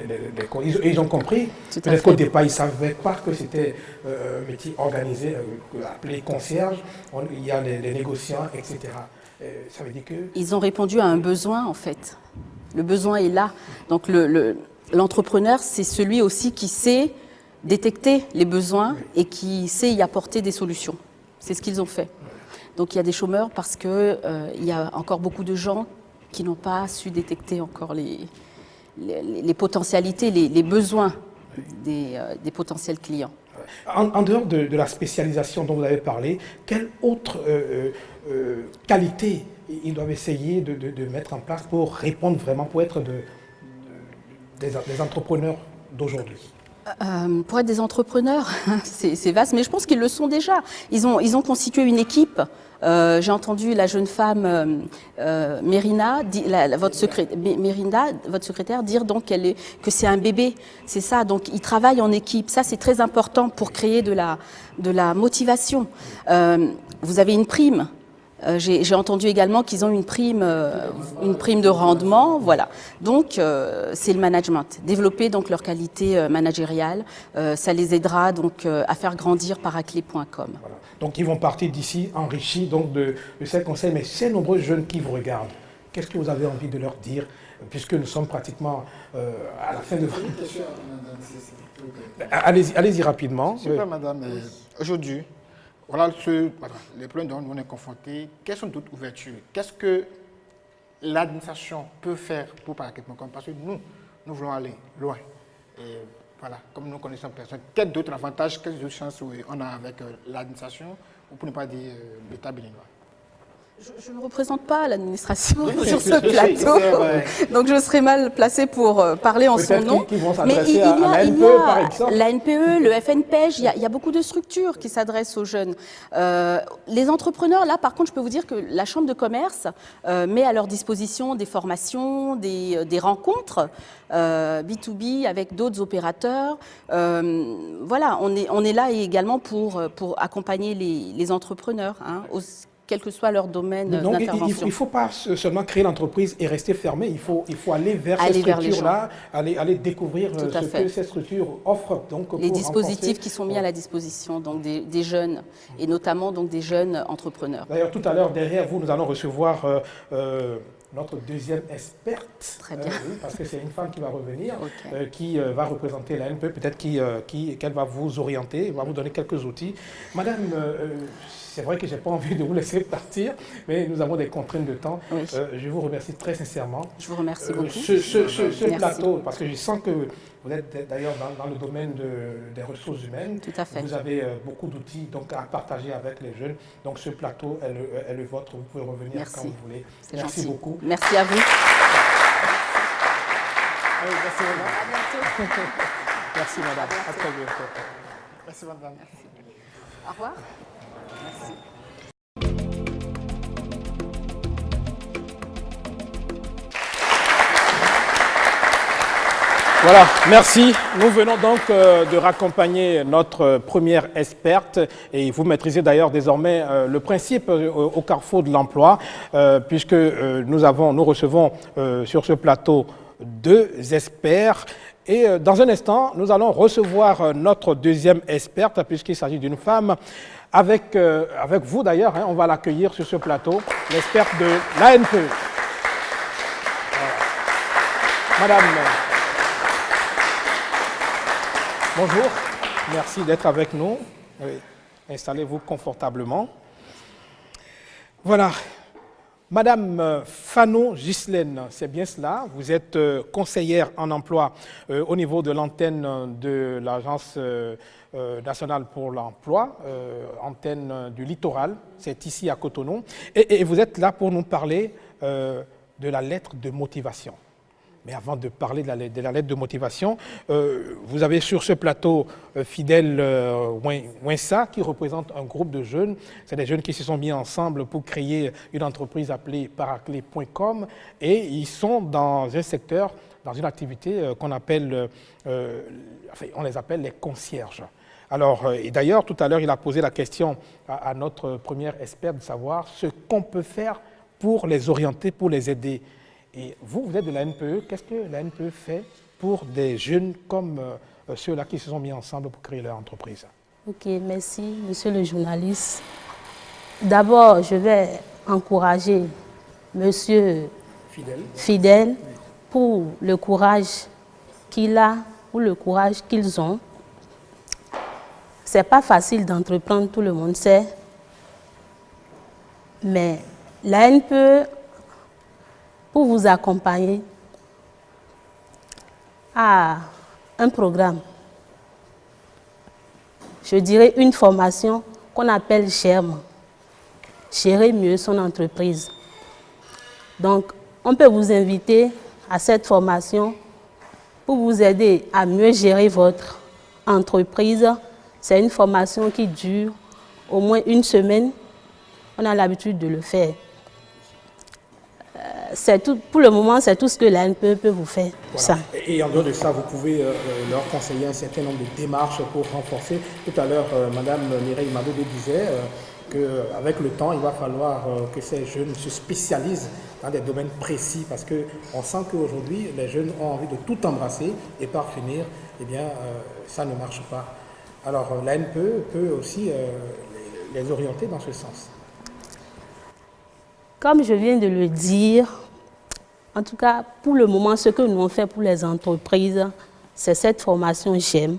ils ont compris, peut-être qu'au départ, ils ne savaient pas que c'était un métier organisé, appelé concierge, il y a les négociants, etc. Ça veut dire que... Ils ont répondu à un besoin, en fait. Le besoin est là. Donc l'entrepreneur, c'est celui aussi qui sait détecter les besoins et qui sait y apporter des solutions. C'est ce qu'ils ont fait. Donc il y a des chômeurs parce qu'il y a encore beaucoup de gens qui n'ont pas su détecter encore les potentialités, les besoins des potentiels clients. En dehors de la spécialisation dont vous avez parlé, quelle autre qualité ils doivent essayer de mettre en place pour répondre vraiment, pour être des entrepreneurs d'aujourd'hui? Pour être des entrepreneurs, c'est vaste, mais je pense qu'ils le sont déjà. Ils ont constitué une équipe. J'ai entendu la jeune femme Mérina, votre secrétaire, dire donc que c'est un bébé. C'est ça, donc ils travaillent en équipe. Ça, c'est très important pour créer de la motivation. Vous avez une prime. J'ai entendu également qu'ils ont une prime de rendement, voilà. Donc c'est le management, développer donc leur qualité managériale, ça les aidera donc à faire grandir Paraclet.com. Voilà. Donc ils vont partir d'ici enrichis donc de ces conseils, mais ces nombreux jeunes qui vous regardent, qu'est-ce que vous avez envie de leur dire, puisque nous sommes pratiquement à la fin de votre... Allez-y rapidement. Super, madame. Aujourd'hui, voilà les problèmes dont on est confrontés. Quelles sont d'autres ouvertures? Qu'est-ce que l'administration peut faire pour Paraclet.com? Parce que nous voulons aller loin. Et voilà, comme nous connaissons personne, quels d'autres avantages, quelles autres chances on a avec l'administration, ou pour ne pas dire l'État béninois? Je ne représente pas l'administration sur ce plateau, donc je serais mal placée pour parler en son nom. Mais il y a la NPE, par exemple. La NPE, le FNPEJ, il y a beaucoup de structures qui s'adressent aux jeunes. Les entrepreneurs, là, par contre, je peux vous dire que la Chambre de commerce met à leur disposition des formations, des rencontres B2B avec d'autres opérateurs. Voilà, on est là également pour accompagner les entrepreneurs, hein, quel que soit leur domaine Donc, il d'intervention. ne faut pas seulement créer l'entreprise et rester fermé, il faut aller vers Aller ces vers les structures-là, aller découvrir Tout à ce fait. que ces structures offrent. Donc, Les pour dispositifs renforcer. qui sont mis à la disposition donc des jeunes, et notamment donc des jeunes entrepreneurs. D'ailleurs, tout à l'heure, derrière vous, nous allons recevoir notre deuxième experte. Très bien. Oui, parce que c'est une femme qui va revenir, Ok. qui va représenter la NPE, peut-être qu'elle va vous orienter, va vous donner quelques outils. Madame, c'est vrai que je n'ai pas envie de vous laisser partir, mais nous avons des contraintes de temps. Oui. Je vous remercie très sincèrement. Je vous remercie beaucoup. Ce Merci. plateau, parce que je sens que vous êtes d'ailleurs dans le domaine des ressources humaines. Tout à fait. Vous avez beaucoup d'outils donc, à partager avec les jeunes. Donc ce plateau est le vôtre. Vous pouvez revenir Merci. quand vous voulez. C'est Merci gentil. beaucoup. Merci à vous. Merci, madame. Merci, madame. À très bientôt. Merci, madame. Au revoir. Merci. Voilà, merci. Nous venons donc de raccompagner notre première experte et vous maîtrisez d'ailleurs désormais le principe au carrefour de l'emploi puisque nous recevons sur ce plateau 2 experts et dans un instant, nous allons recevoir notre deuxième experte puisqu'il s'agit d'une femme. Avec vous d'ailleurs, on va l'accueillir sur ce plateau, l'experte de l'ANPE. Voilà. Madame... Bonjour, merci d'être avec nous. Oui. Installez-vous confortablement. Voilà. Madame Fanon Ghislaine, c'est bien cela. Vous êtes conseillère en emploi au niveau de l'antenne de l'Agence nationale pour l'emploi, antenne du littoral. C'est ici à Cotonou. Et vous êtes là pour nous parler de la lettre de motivation. Mais avant de parler de la lettre de motivation, vous avez sur ce plateau Fidèle Winsa qui représente un groupe de jeunes. C'est des jeunes qui se sont mis ensemble pour créer une entreprise appelée paraclé.com et ils sont dans un secteur, dans une activité qu'on appelle, on les appelle les concierges. Alors, et d'ailleurs, tout à l'heure, il a posé la question à notre première experte de savoir ce qu'on peut faire pour les orienter, pour les aider. Et vous, vous êtes de la NPE. Qu'est-ce que la NPE fait pour des jeunes comme ceux-là qui se sont mis ensemble pour créer leur entreprise? Ok, merci, monsieur le journaliste. D'abord, je vais encourager monsieur Fidèle pour le courage qu'il a, pour le courage qu'ils ont. C'est pas facile d'entreprendre, tout le monde sait. Mais la NPE, pour vous accompagner à un programme, je dirais une formation qu'on appelle GERM, gérer mieux son entreprise. Donc, on peut vous inviter à cette formation pour vous aider à mieux gérer votre entreprise. C'est une formation qui dure au moins une semaine. On a l'habitude de le faire. Pour le moment, c'est tout ce que l'ANPE peut vous faire. Voilà. Ça. Et en dehors de ça, vous pouvez leur conseiller un certain nombre de démarches pour renforcer. Tout à l'heure, Madame Mireille Madoudé disait qu'avec le temps, il va falloir que ces jeunes se spécialisent dans des domaines précis parce qu'on sent qu'aujourd'hui, les jeunes ont envie de tout embrasser et par finir, eh bien, ça ne marche pas. Alors, l'ANPE peut aussi les orienter dans ce sens. Comme je viens de le dire, en tout cas, pour le moment, ce que nous on fait pour les entreprises, c'est cette formation GEM.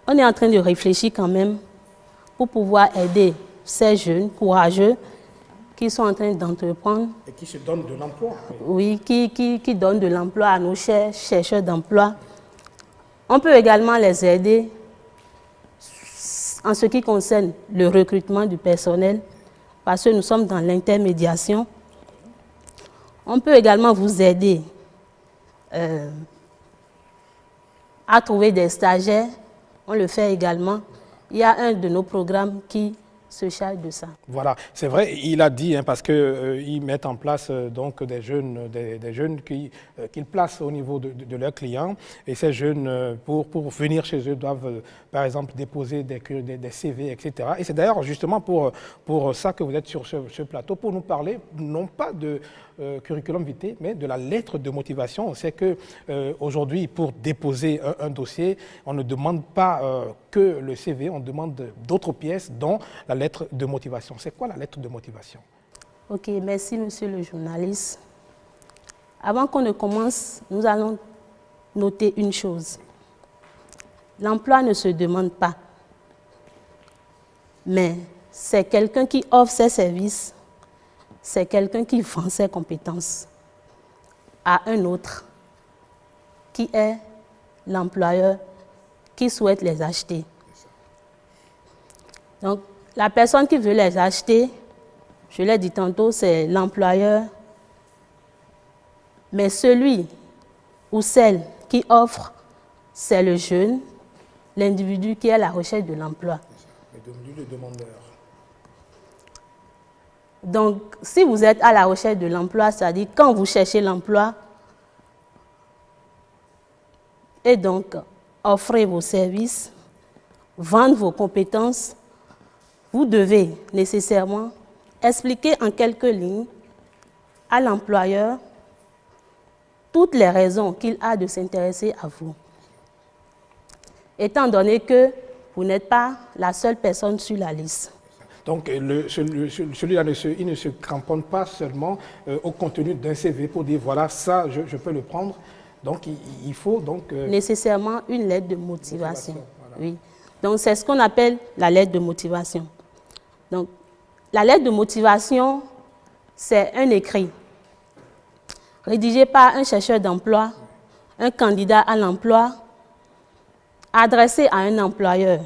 On est en train de réfléchir quand même pour pouvoir aider ces jeunes courageux qui sont en train d'entreprendre. Et qui se donnent de l'emploi. Oui, qui donnent de l'emploi à nos chers chercheurs d'emploi. On peut également les aider en ce qui concerne le recrutement du personnel, parce que nous sommes dans l'intermédiation. On peut également vous aider à trouver des stagiaires. On le fait également. Il y a un de nos programmes qui se charge de ça. Voilà, c'est vrai, il a dit, parce qu'ils mettent en place donc des jeunes qu'ils placent au niveau de leurs clients. Et ces jeunes, pour venir chez eux, doivent, par exemple, déposer des CV, etc. Et c'est d'ailleurs justement pour ça que vous êtes sur ce plateau, pour nous parler, non pas de curriculum vitae, mais de la lettre de motivation. On sait qu'aujourd'hui, pour déposer un dossier, on ne demande pas que le CV, on demande d'autres pièces, dont la lettre de motivation. C'est quoi la lettre de motivation? Ok, merci monsieur le journaliste. Avant qu'on ne commence, nous allons noter une chose. L'emploi ne se demande pas, mais c'est quelqu'un qui offre ses services, c'est quelqu'un qui vend ses compétences à un autre, qui est l'employeur qui souhaite les acheter. Donc, la personne qui veut les acheter, je l'ai dit tantôt, c'est l'employeur, mais celui ou celle qui offre, c'est le jeune, l'individu qui est à la recherche de l'emploi. Le demandeur. Donc, si vous êtes à la recherche de l'emploi, c'est-à-dire quand vous cherchez l'emploi, et donc offrez vos services, vendre vos compétences, vous devez nécessairement expliquer en quelques lignes à l'employeur toutes les raisons qu'il a de s'intéresser à vous. Étant donné que vous n'êtes pas la seule personne sur la liste. Donc celui-là, il ne se cramponne pas seulement au contenu d'un CV pour dire voilà, ça, je peux le prendre. Donc il faut donc... nécessairement une lettre de motivation. Voilà. Oui. Donc c'est ce qu'on appelle la lettre de motivation. Donc la lettre de motivation, c'est un écrit rédigé par un chercheur d'emploi, un candidat à l'emploi, adressé à un employeur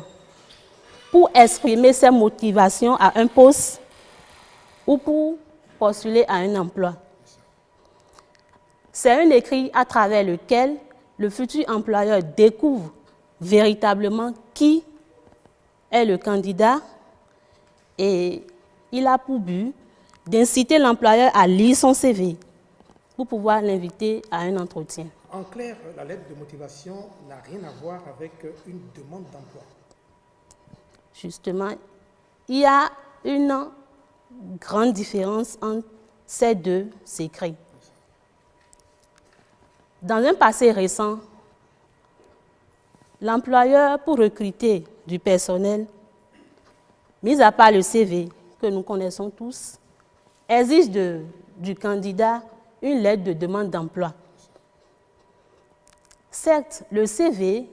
pour exprimer ses motivations à un poste ou pour postuler à un emploi. C'est un écrit à travers lequel le futur employeur découvre véritablement qui est le candidat et il a pour but d'inciter l'employeur à lire son CV pour pouvoir l'inviter à un entretien. En clair, la lettre de motivation n'a rien à voir avec une demande d'emploi. Justement, il y a une grande différence entre ces deux écrits. Dans un passé récent, l'employeur, pour recruter du personnel, mis à part le CV que nous connaissons tous, exige du candidat une lettre de demande d'emploi. Certes, le CV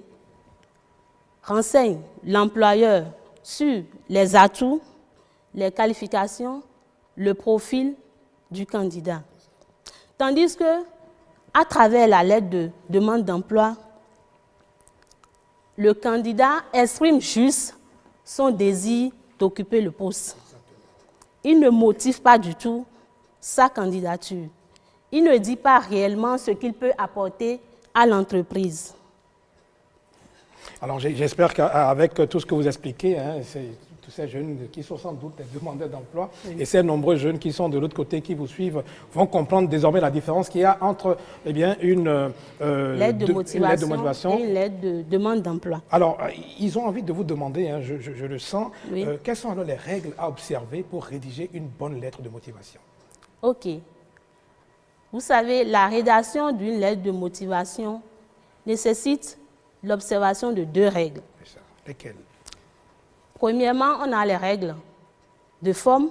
renseigne l'employeur sur les atouts, les qualifications, le profil du candidat. Tandis que, à travers la lettre de demande d'emploi, le candidat exprime juste son désir d'occuper le poste. Il ne motive pas du tout sa candidature. Il ne dit pas réellement ce qu'il peut apporter à l'entreprise. Alors j'espère qu'avec tout ce que vous expliquez, tous ces jeunes qui sont sans doute des demandeurs d'emploi et ces nombreux jeunes qui sont de l'autre côté, qui vous suivent, vont comprendre désormais la différence qu'il y a entre une lettre de motivation et une lettre de demande d'emploi. Alors, ils ont envie de vous demander, je le sens, oui. Quelles sont alors les règles à observer pour rédiger une bonne lettre de motivation? Ok. Vous savez, la rédaction d'une lettre de motivation nécessite l'observation de deux règles. C'est ça. Lesquelles? Premièrement, on a les règles de forme.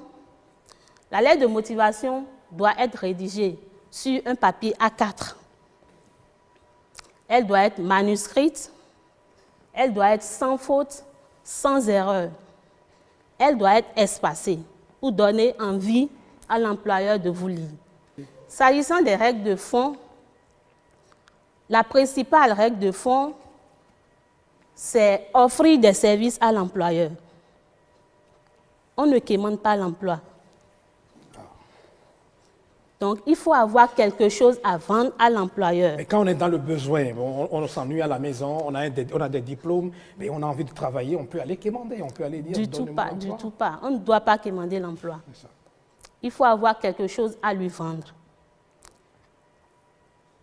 La lettre de motivation doit être rédigée sur un papier A4. Elle doit être manuscrite. Elle doit être sans faute, sans erreur. Elle doit être espacée pour donner envie à l'employeur de vous lire. S'agissant des règles de fond, la principale règle de fond, c'est offrir des services à l'employeur. On ne quémande pas l'emploi. Donc, il faut avoir quelque chose à vendre à l'employeur. Mais quand on est dans le besoin, on s'ennuie à la maison, on a des diplômes, mais on a envie de travailler, on peut aller quémander, on peut aller dire... Du tout pas. On ne doit pas quémander l'emploi. Il faut avoir quelque chose à lui vendre.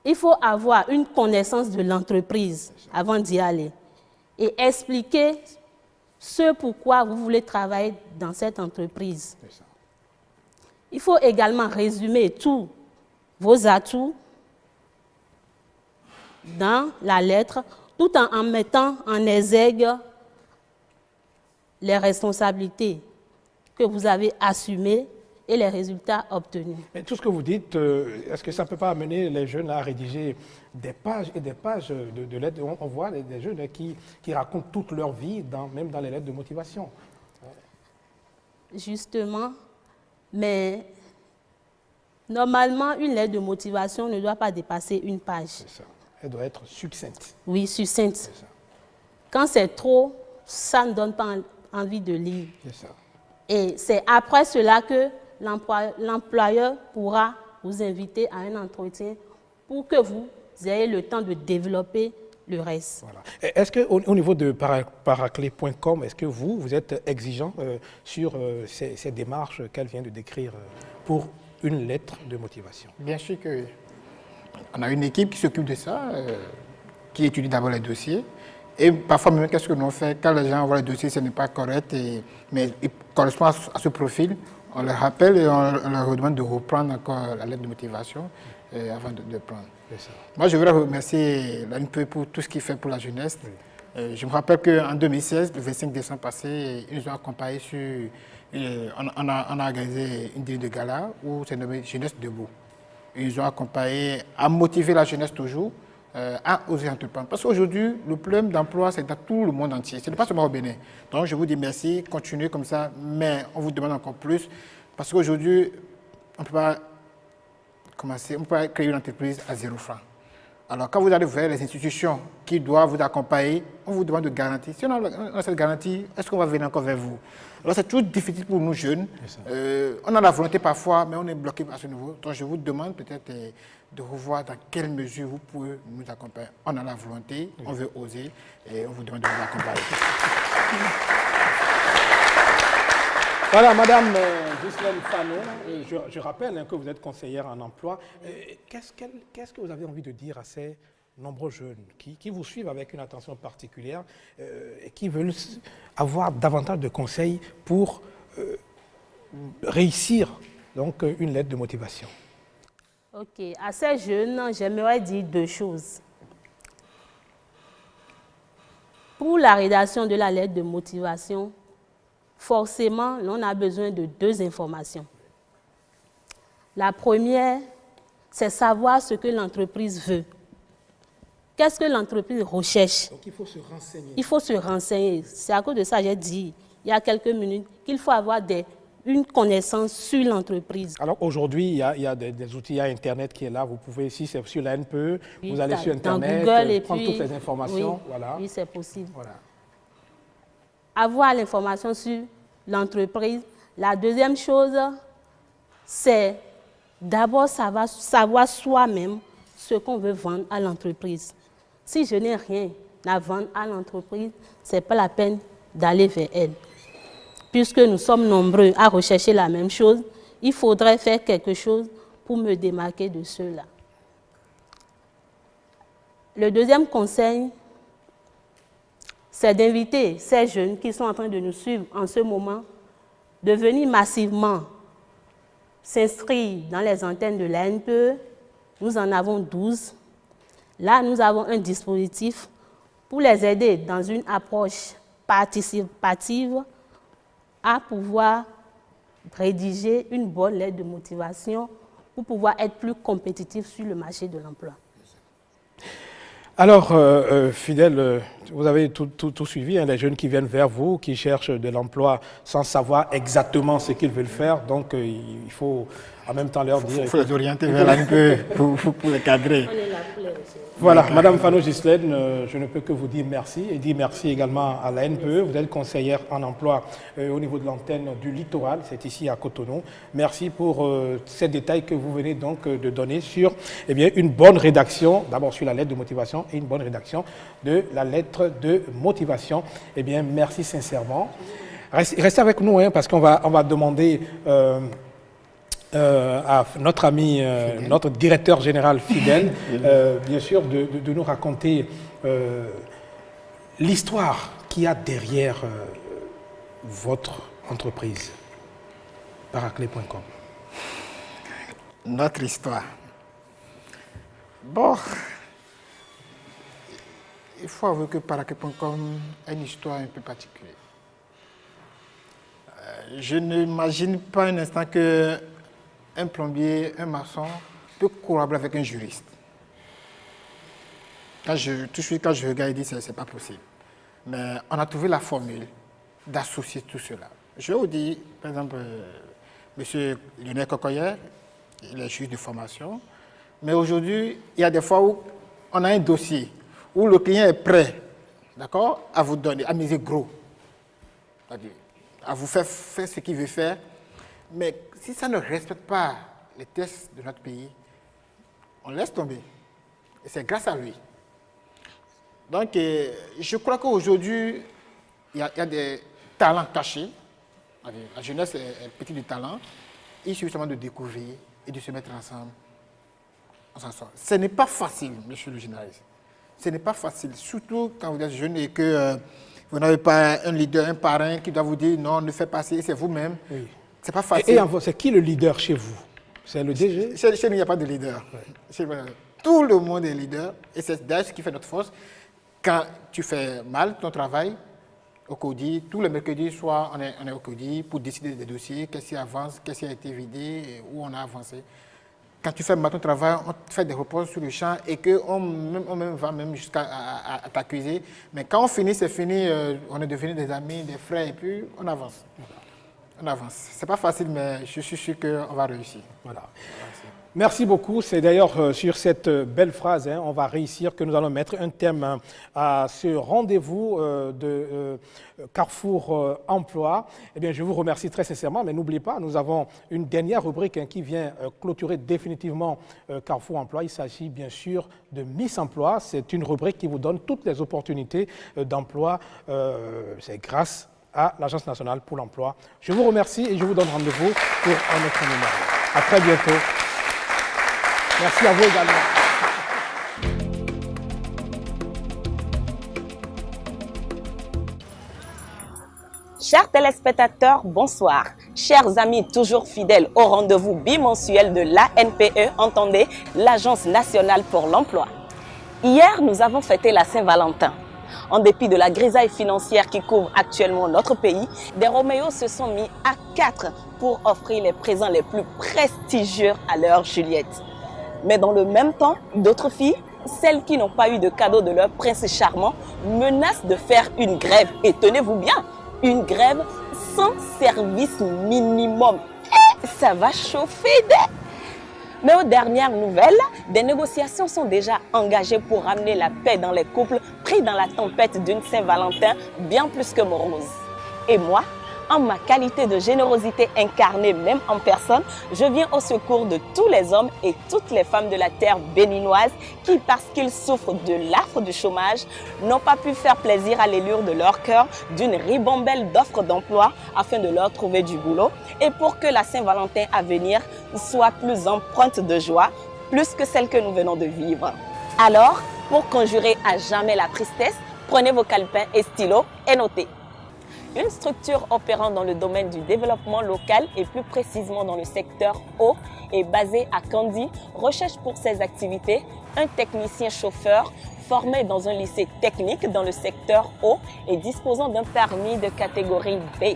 Il faut avoir une connaissance de l'entreprise avant d'y aller et expliquer ce pourquoi vous voulez travailler dans cette entreprise. Il faut également résumer tous vos atouts dans la lettre, tout en mettant en exergue les responsabilités que vous avez assumées et les résultats obtenus. Mais tout ce que vous dites, est-ce que ça ne peut pas amener les jeunes à rédiger des pages et des pages de lettres? On voit des jeunes qui racontent toute leur vie, même dans les lettres de motivation. Justement, mais normalement, une lettre de motivation ne doit pas dépasser une page. C'est ça. Elle doit être succincte. Oui, succincte. Quand c'est trop, ça ne donne pas envie de lire. C'est ça. Et c'est après cela que l'employeur pourra vous inviter à un entretien pour que vous ayez le temps de développer le reste. Voilà. Est-ce qu'au niveau de paraclé.com, est-ce que vous êtes exigeant sur ces démarches qu'elle vient de décrire pour une lettre de motivation? Bien sûr qu'on a une équipe qui s'occupe de ça, qui étudie d'abord les dossiers. Et parfois même, qu'est-ce que nous fait quand les gens envoient les dossiers, ce n'est pas correct, mais il correspond à ce profil, on les rappelle et on leur demande de reprendre encore la lettre de motivation avant de prendre. Moi, je voudrais remercier l'ANPE pour tout ce qu'il fait pour la jeunesse. Je me rappelle qu'en 2016, le 25 décembre passé, ils nous ont accompagnés sur... on a organisé une dîner de gala où c'est nommé Jeunesse Debout. Ils nous ont accompagnés à motiver la jeunesse toujours, à oser entreprendre. Parce qu'aujourd'hui, le problème d'emploi, c'est dans tout le monde entier. Ce n'est pas seulement au Bénin. Donc, je vous dis merci, continuez comme ça, mais on vous demande encore plus. Parce qu'aujourd'hui, on ne peut pas commencer, on peut pas créer une entreprise à 0 francs. Alors, quand vous allez vers les institutions qui doivent vous accompagner, on vous demande de garantie. Si on a cette garantie, est-ce qu'on va venir encore vers vous? Alors, c'est toujours difficile pour nous jeunes. On a la volonté parfois, mais on est bloqué à ce niveau. Donc, je vous demande peut-être de revoir dans quelle mesure vous pouvez nous accompagner. On a la volonté, on veut oser, et on vous demande de nous accompagner. Voilà, Madame Ghislaine Fanon, je rappelle que vous êtes conseillère en emploi. Qu'est-ce que vous avez envie de dire à ces nombreux jeunes qui vous suivent avec une attention particulière et qui veulent avoir davantage de conseils pour réussir donc, une lettre de motivation? Ok, à ces jeunes, j'aimerais dire 2 choses. Pour la rédaction de la lettre de motivation, forcément, on a besoin de 2 informations. La première, c'est savoir ce que l'entreprise veut. Qu'est-ce que l'entreprise recherche? Donc il faut se renseigner. Il faut se renseigner. C'est à cause de ça que j'ai dit, il y a quelques minutes, qu'il faut avoir une connaissance sur l'entreprise. Alors aujourd'hui, il y a des outils, il y a Internet qui est là. Vous pouvez, si c'est sur la NPE, vous allez sur Internet, Google, prendre toutes les informations. Oui, voilà. Oui, c'est possible. Voilà. Avoir l'information sur l'entreprise. La deuxième chose, c'est d'abord savoir soi-même ce qu'on veut vendre à l'entreprise. Si je n'ai rien à vendre à l'entreprise, ce n'est pas la peine d'aller vers elle. Puisque nous sommes nombreux à rechercher la même chose, il faudrait faire quelque chose pour me démarquer de ceux-là. Le deuxième conseil, c'est d'inviter ces jeunes qui sont en train de nous suivre en ce moment de venir massivement s'inscrire dans les antennes de l'ANPE. Nous en avons 12. Là, nous avons un dispositif pour les aider dans une approche participative à pouvoir rédiger une bonne lettre de motivation pour pouvoir être plus compétitif sur le marché de l'emploi. Alors, Fidèle, vous avez tout suivi, hein, les jeunes qui viennent vers vous, qui cherchent de l'emploi sans savoir exactement ce qu'ils veulent faire. Donc, il faut en même temps leur dire... Il faut les orienter vers l'ANPE pour les cadrer. On est là pour les recevoir. Voilà, Madame Fano Ghislaine, je ne peux que vous dire merci et dire merci également à la NPE. Vous êtes conseillère en emploi au niveau de l'antenne du littoral, c'est ici à Cotonou. Merci pour ces détails que vous venez donc de donner sur une bonne rédaction, d'abord sur la lettre de motivation et une bonne rédaction de la lettre de motivation. Merci sincèrement. Restez avec nous parce qu'on va demander... à notre ami, notre directeur général fidèle, bien sûr, de nous raconter l'histoire qu'il y a derrière votre entreprise, Paraclet.com. Notre histoire. Bon, il faut avouer que Paraclet.com a une histoire un peu particulière. Je n'imagine pas un instant que un plombier, un maçon peut collaborer avec un juriste. Tout de suite, quand je regarde, je dis que ce n'est pas possible. Mais on a trouvé la formule d'associer tout cela. Je vous dis, par exemple, M. Lionel Cocoyer, il est juge de formation. Mais aujourd'hui, il y a des fois où on a un dossier, où le client est prêt, d'accord, à vous donner, à miser gros. C'est-à-dire, à vous faire ce qu'il veut faire. Mais si ça ne respecte pas les tests de notre pays, on laisse tomber. Et c'est grâce à lui. Donc, je crois qu'aujourd'hui, il y a des talents cachés. La jeunesse est petite du talent. Il suffit seulement de découvrir et de se mettre ensemble. Ce n'est pas facile, monsieur le journaliste. Ce n'est pas facile, surtout quand vous êtes jeune et que vous n'avez pas un leader, un parrain qui doit vous dire non, ne faites pas ça, c'est vous-même. Oui. C'est pas facile. Et c'est qui le leader chez vous? C'est le DG? Chez nous, il n'y a pas de leader. Ouais. Tout le monde est leader. Et c'est d'ailleurs ce qui fait notre force. Quand tu fais mal ton travail, au CODI, tous les mercredis, soit on est au CODI pour décider des dossiers, qu'est-ce qui avance, qu'est-ce qui a été vidé, où on a avancé. Quand tu fais mal ton travail, on fait des reports sur le champ et qu'on va même jusqu'à t'accuser. Mais quand on finit, c'est fini, on est devenus des amis, des frères et puis on avance. On avance. C'est pas facile, mais je suis sûr qu'on va réussir. Voilà. Merci beaucoup. C'est d'ailleurs sur cette belle phrase, on va réussir, que nous allons mettre un thème à ce rendez-vous de Carrefour Emploi. Je vous remercie très sincèrement, mais n'oubliez pas, nous avons une dernière rubrique qui vient clôturer définitivement Carrefour Emploi. Il s'agit bien sûr de Miss Emploi. C'est une rubrique qui vous donne toutes les opportunités d'emploi. C'est grâce à l'Agence nationale pour l'emploi. Je vous remercie et je vous donne rendez-vous pour un autre numéro. À très bientôt. Merci à vous également. Chers téléspectateurs, bonsoir. Chers amis toujours fidèles au rendez-vous bimensuel de l'ANPE, entendez, l'Agence nationale pour l'emploi. Hier, nous avons fêté la Saint-Valentin. En dépit de la grisaille financière qui couvre actuellement notre pays, des Roméos se sont mis à 4 pour offrir les présents les plus prestigieux à leur Juliette. Mais dans le même temps, d'autres filles, celles qui n'ont pas eu de cadeau de leur prince charmant, menacent de faire une grève. Et tenez-vous bien, une grève sans service minimum. Et ça va chauffer des... Mais aux dernières nouvelles, des négociations sont déjà engagées pour ramener la paix dans les couples pris dans la tempête d'une Saint-Valentin bien plus que morose. Et moi, en ma qualité de générosité incarnée même en personne, je viens au secours de tous les hommes et toutes les femmes de la terre béninoise qui, parce qu'ils souffrent de l'affre du chômage, n'ont pas pu faire plaisir à l'allure de leur cœur d'une ribambelle d'offres d'emploi afin de leur trouver du boulot et pour que la Saint-Valentin à venir soit plus empreinte de joie, plus que celle que nous venons de vivre. Alors, pour conjurer à jamais la tristesse, prenez vos calepins et stylos et notez. Une structure opérant dans le domaine du développement local et plus précisément dans le secteur eau est basée à Kandy, recherche pour ses activités un technicien chauffeur formé dans un lycée technique dans le secteur eau et disposant d'un permis de catégorie B.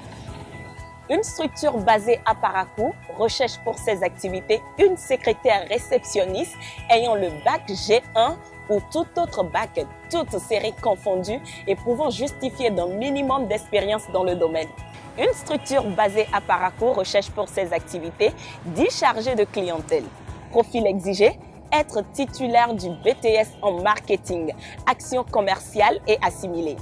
Une structure basée à Parakou recherche pour ses activités une secrétaire réceptionniste ayant le bac G1 ou tout autre bac, toutes séries confondues et pouvant justifier d'un minimum d'expérience dans le domaine. Une structure basée à Parakou recherche pour ses activités 10 chargés de clientèle. Profil exigé, être titulaire du BTS en marketing, action commerciale et assimilée.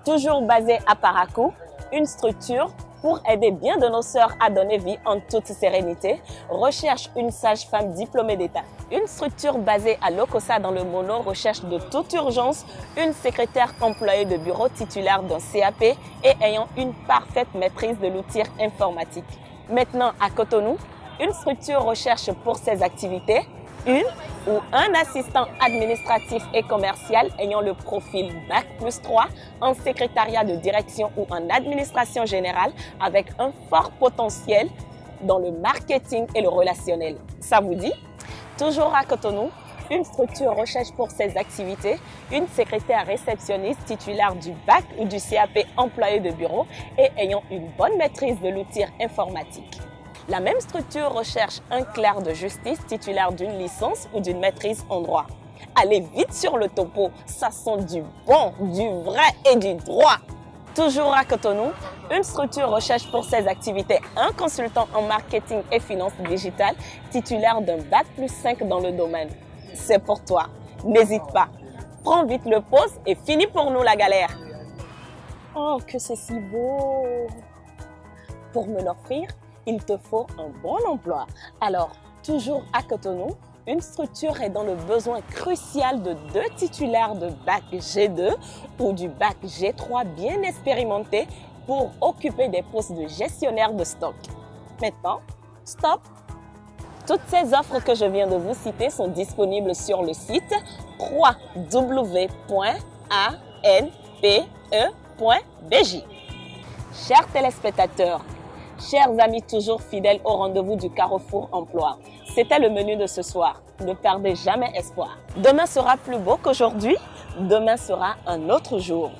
Toujours basée à Parakou, une structure pour aider bien de nos sœurs à donner vie en toute sérénité, recherche une sage-femme diplômée d'État. Une structure basée à Lokossa dans le Mono recherche de toute urgence une secrétaire employée de bureau titulaire d'un CAP et ayant une parfaite maîtrise de l'outil informatique. Maintenant à Cotonou, une structure recherche pour ses activités une ou un assistant administratif et commercial ayant le profil Bac+3 en secrétariat de direction ou en administration générale avec un fort potentiel dans le marketing et le relationnel. Ça vous dit? Toujours à Cotonou, une structure recherche pour ses activités une secrétaire réceptionniste titulaire du Bac ou du CAP employé de bureau et ayant une bonne maîtrise de l'outil informatique. La même structure recherche un clerc de justice titulaire d'une licence ou d'une maîtrise en droit. Allez vite sur le topo, ça sent du bon, du vrai et du droit. Toujours à Cotonou, une structure recherche pour ses activités un consultant en marketing et finances digitales titulaire d'un Bac+5 dans le domaine. C'est pour toi, n'hésite pas. Prends vite le poste et finis pour nous la galère. Oh, que c'est si beau! Pour me l'offrir, il te faut un bon emploi. Alors, toujours à Cotonou, une structure est dans le besoin crucial de 2 titulaires de Bac G2 ou du Bac G3 bien expérimentés pour occuper des postes de gestionnaire de stock. Maintenant, stop! Toutes ces offres que je viens de vous citer sont disponibles sur le site www.anpe.bj. Chers téléspectateurs, chers amis toujours fidèles au rendez-vous du Carrefour Emploi, c'était le menu de ce soir. Ne perdez jamais espoir. Demain sera plus beau qu'aujourd'hui. Demain sera un autre jour.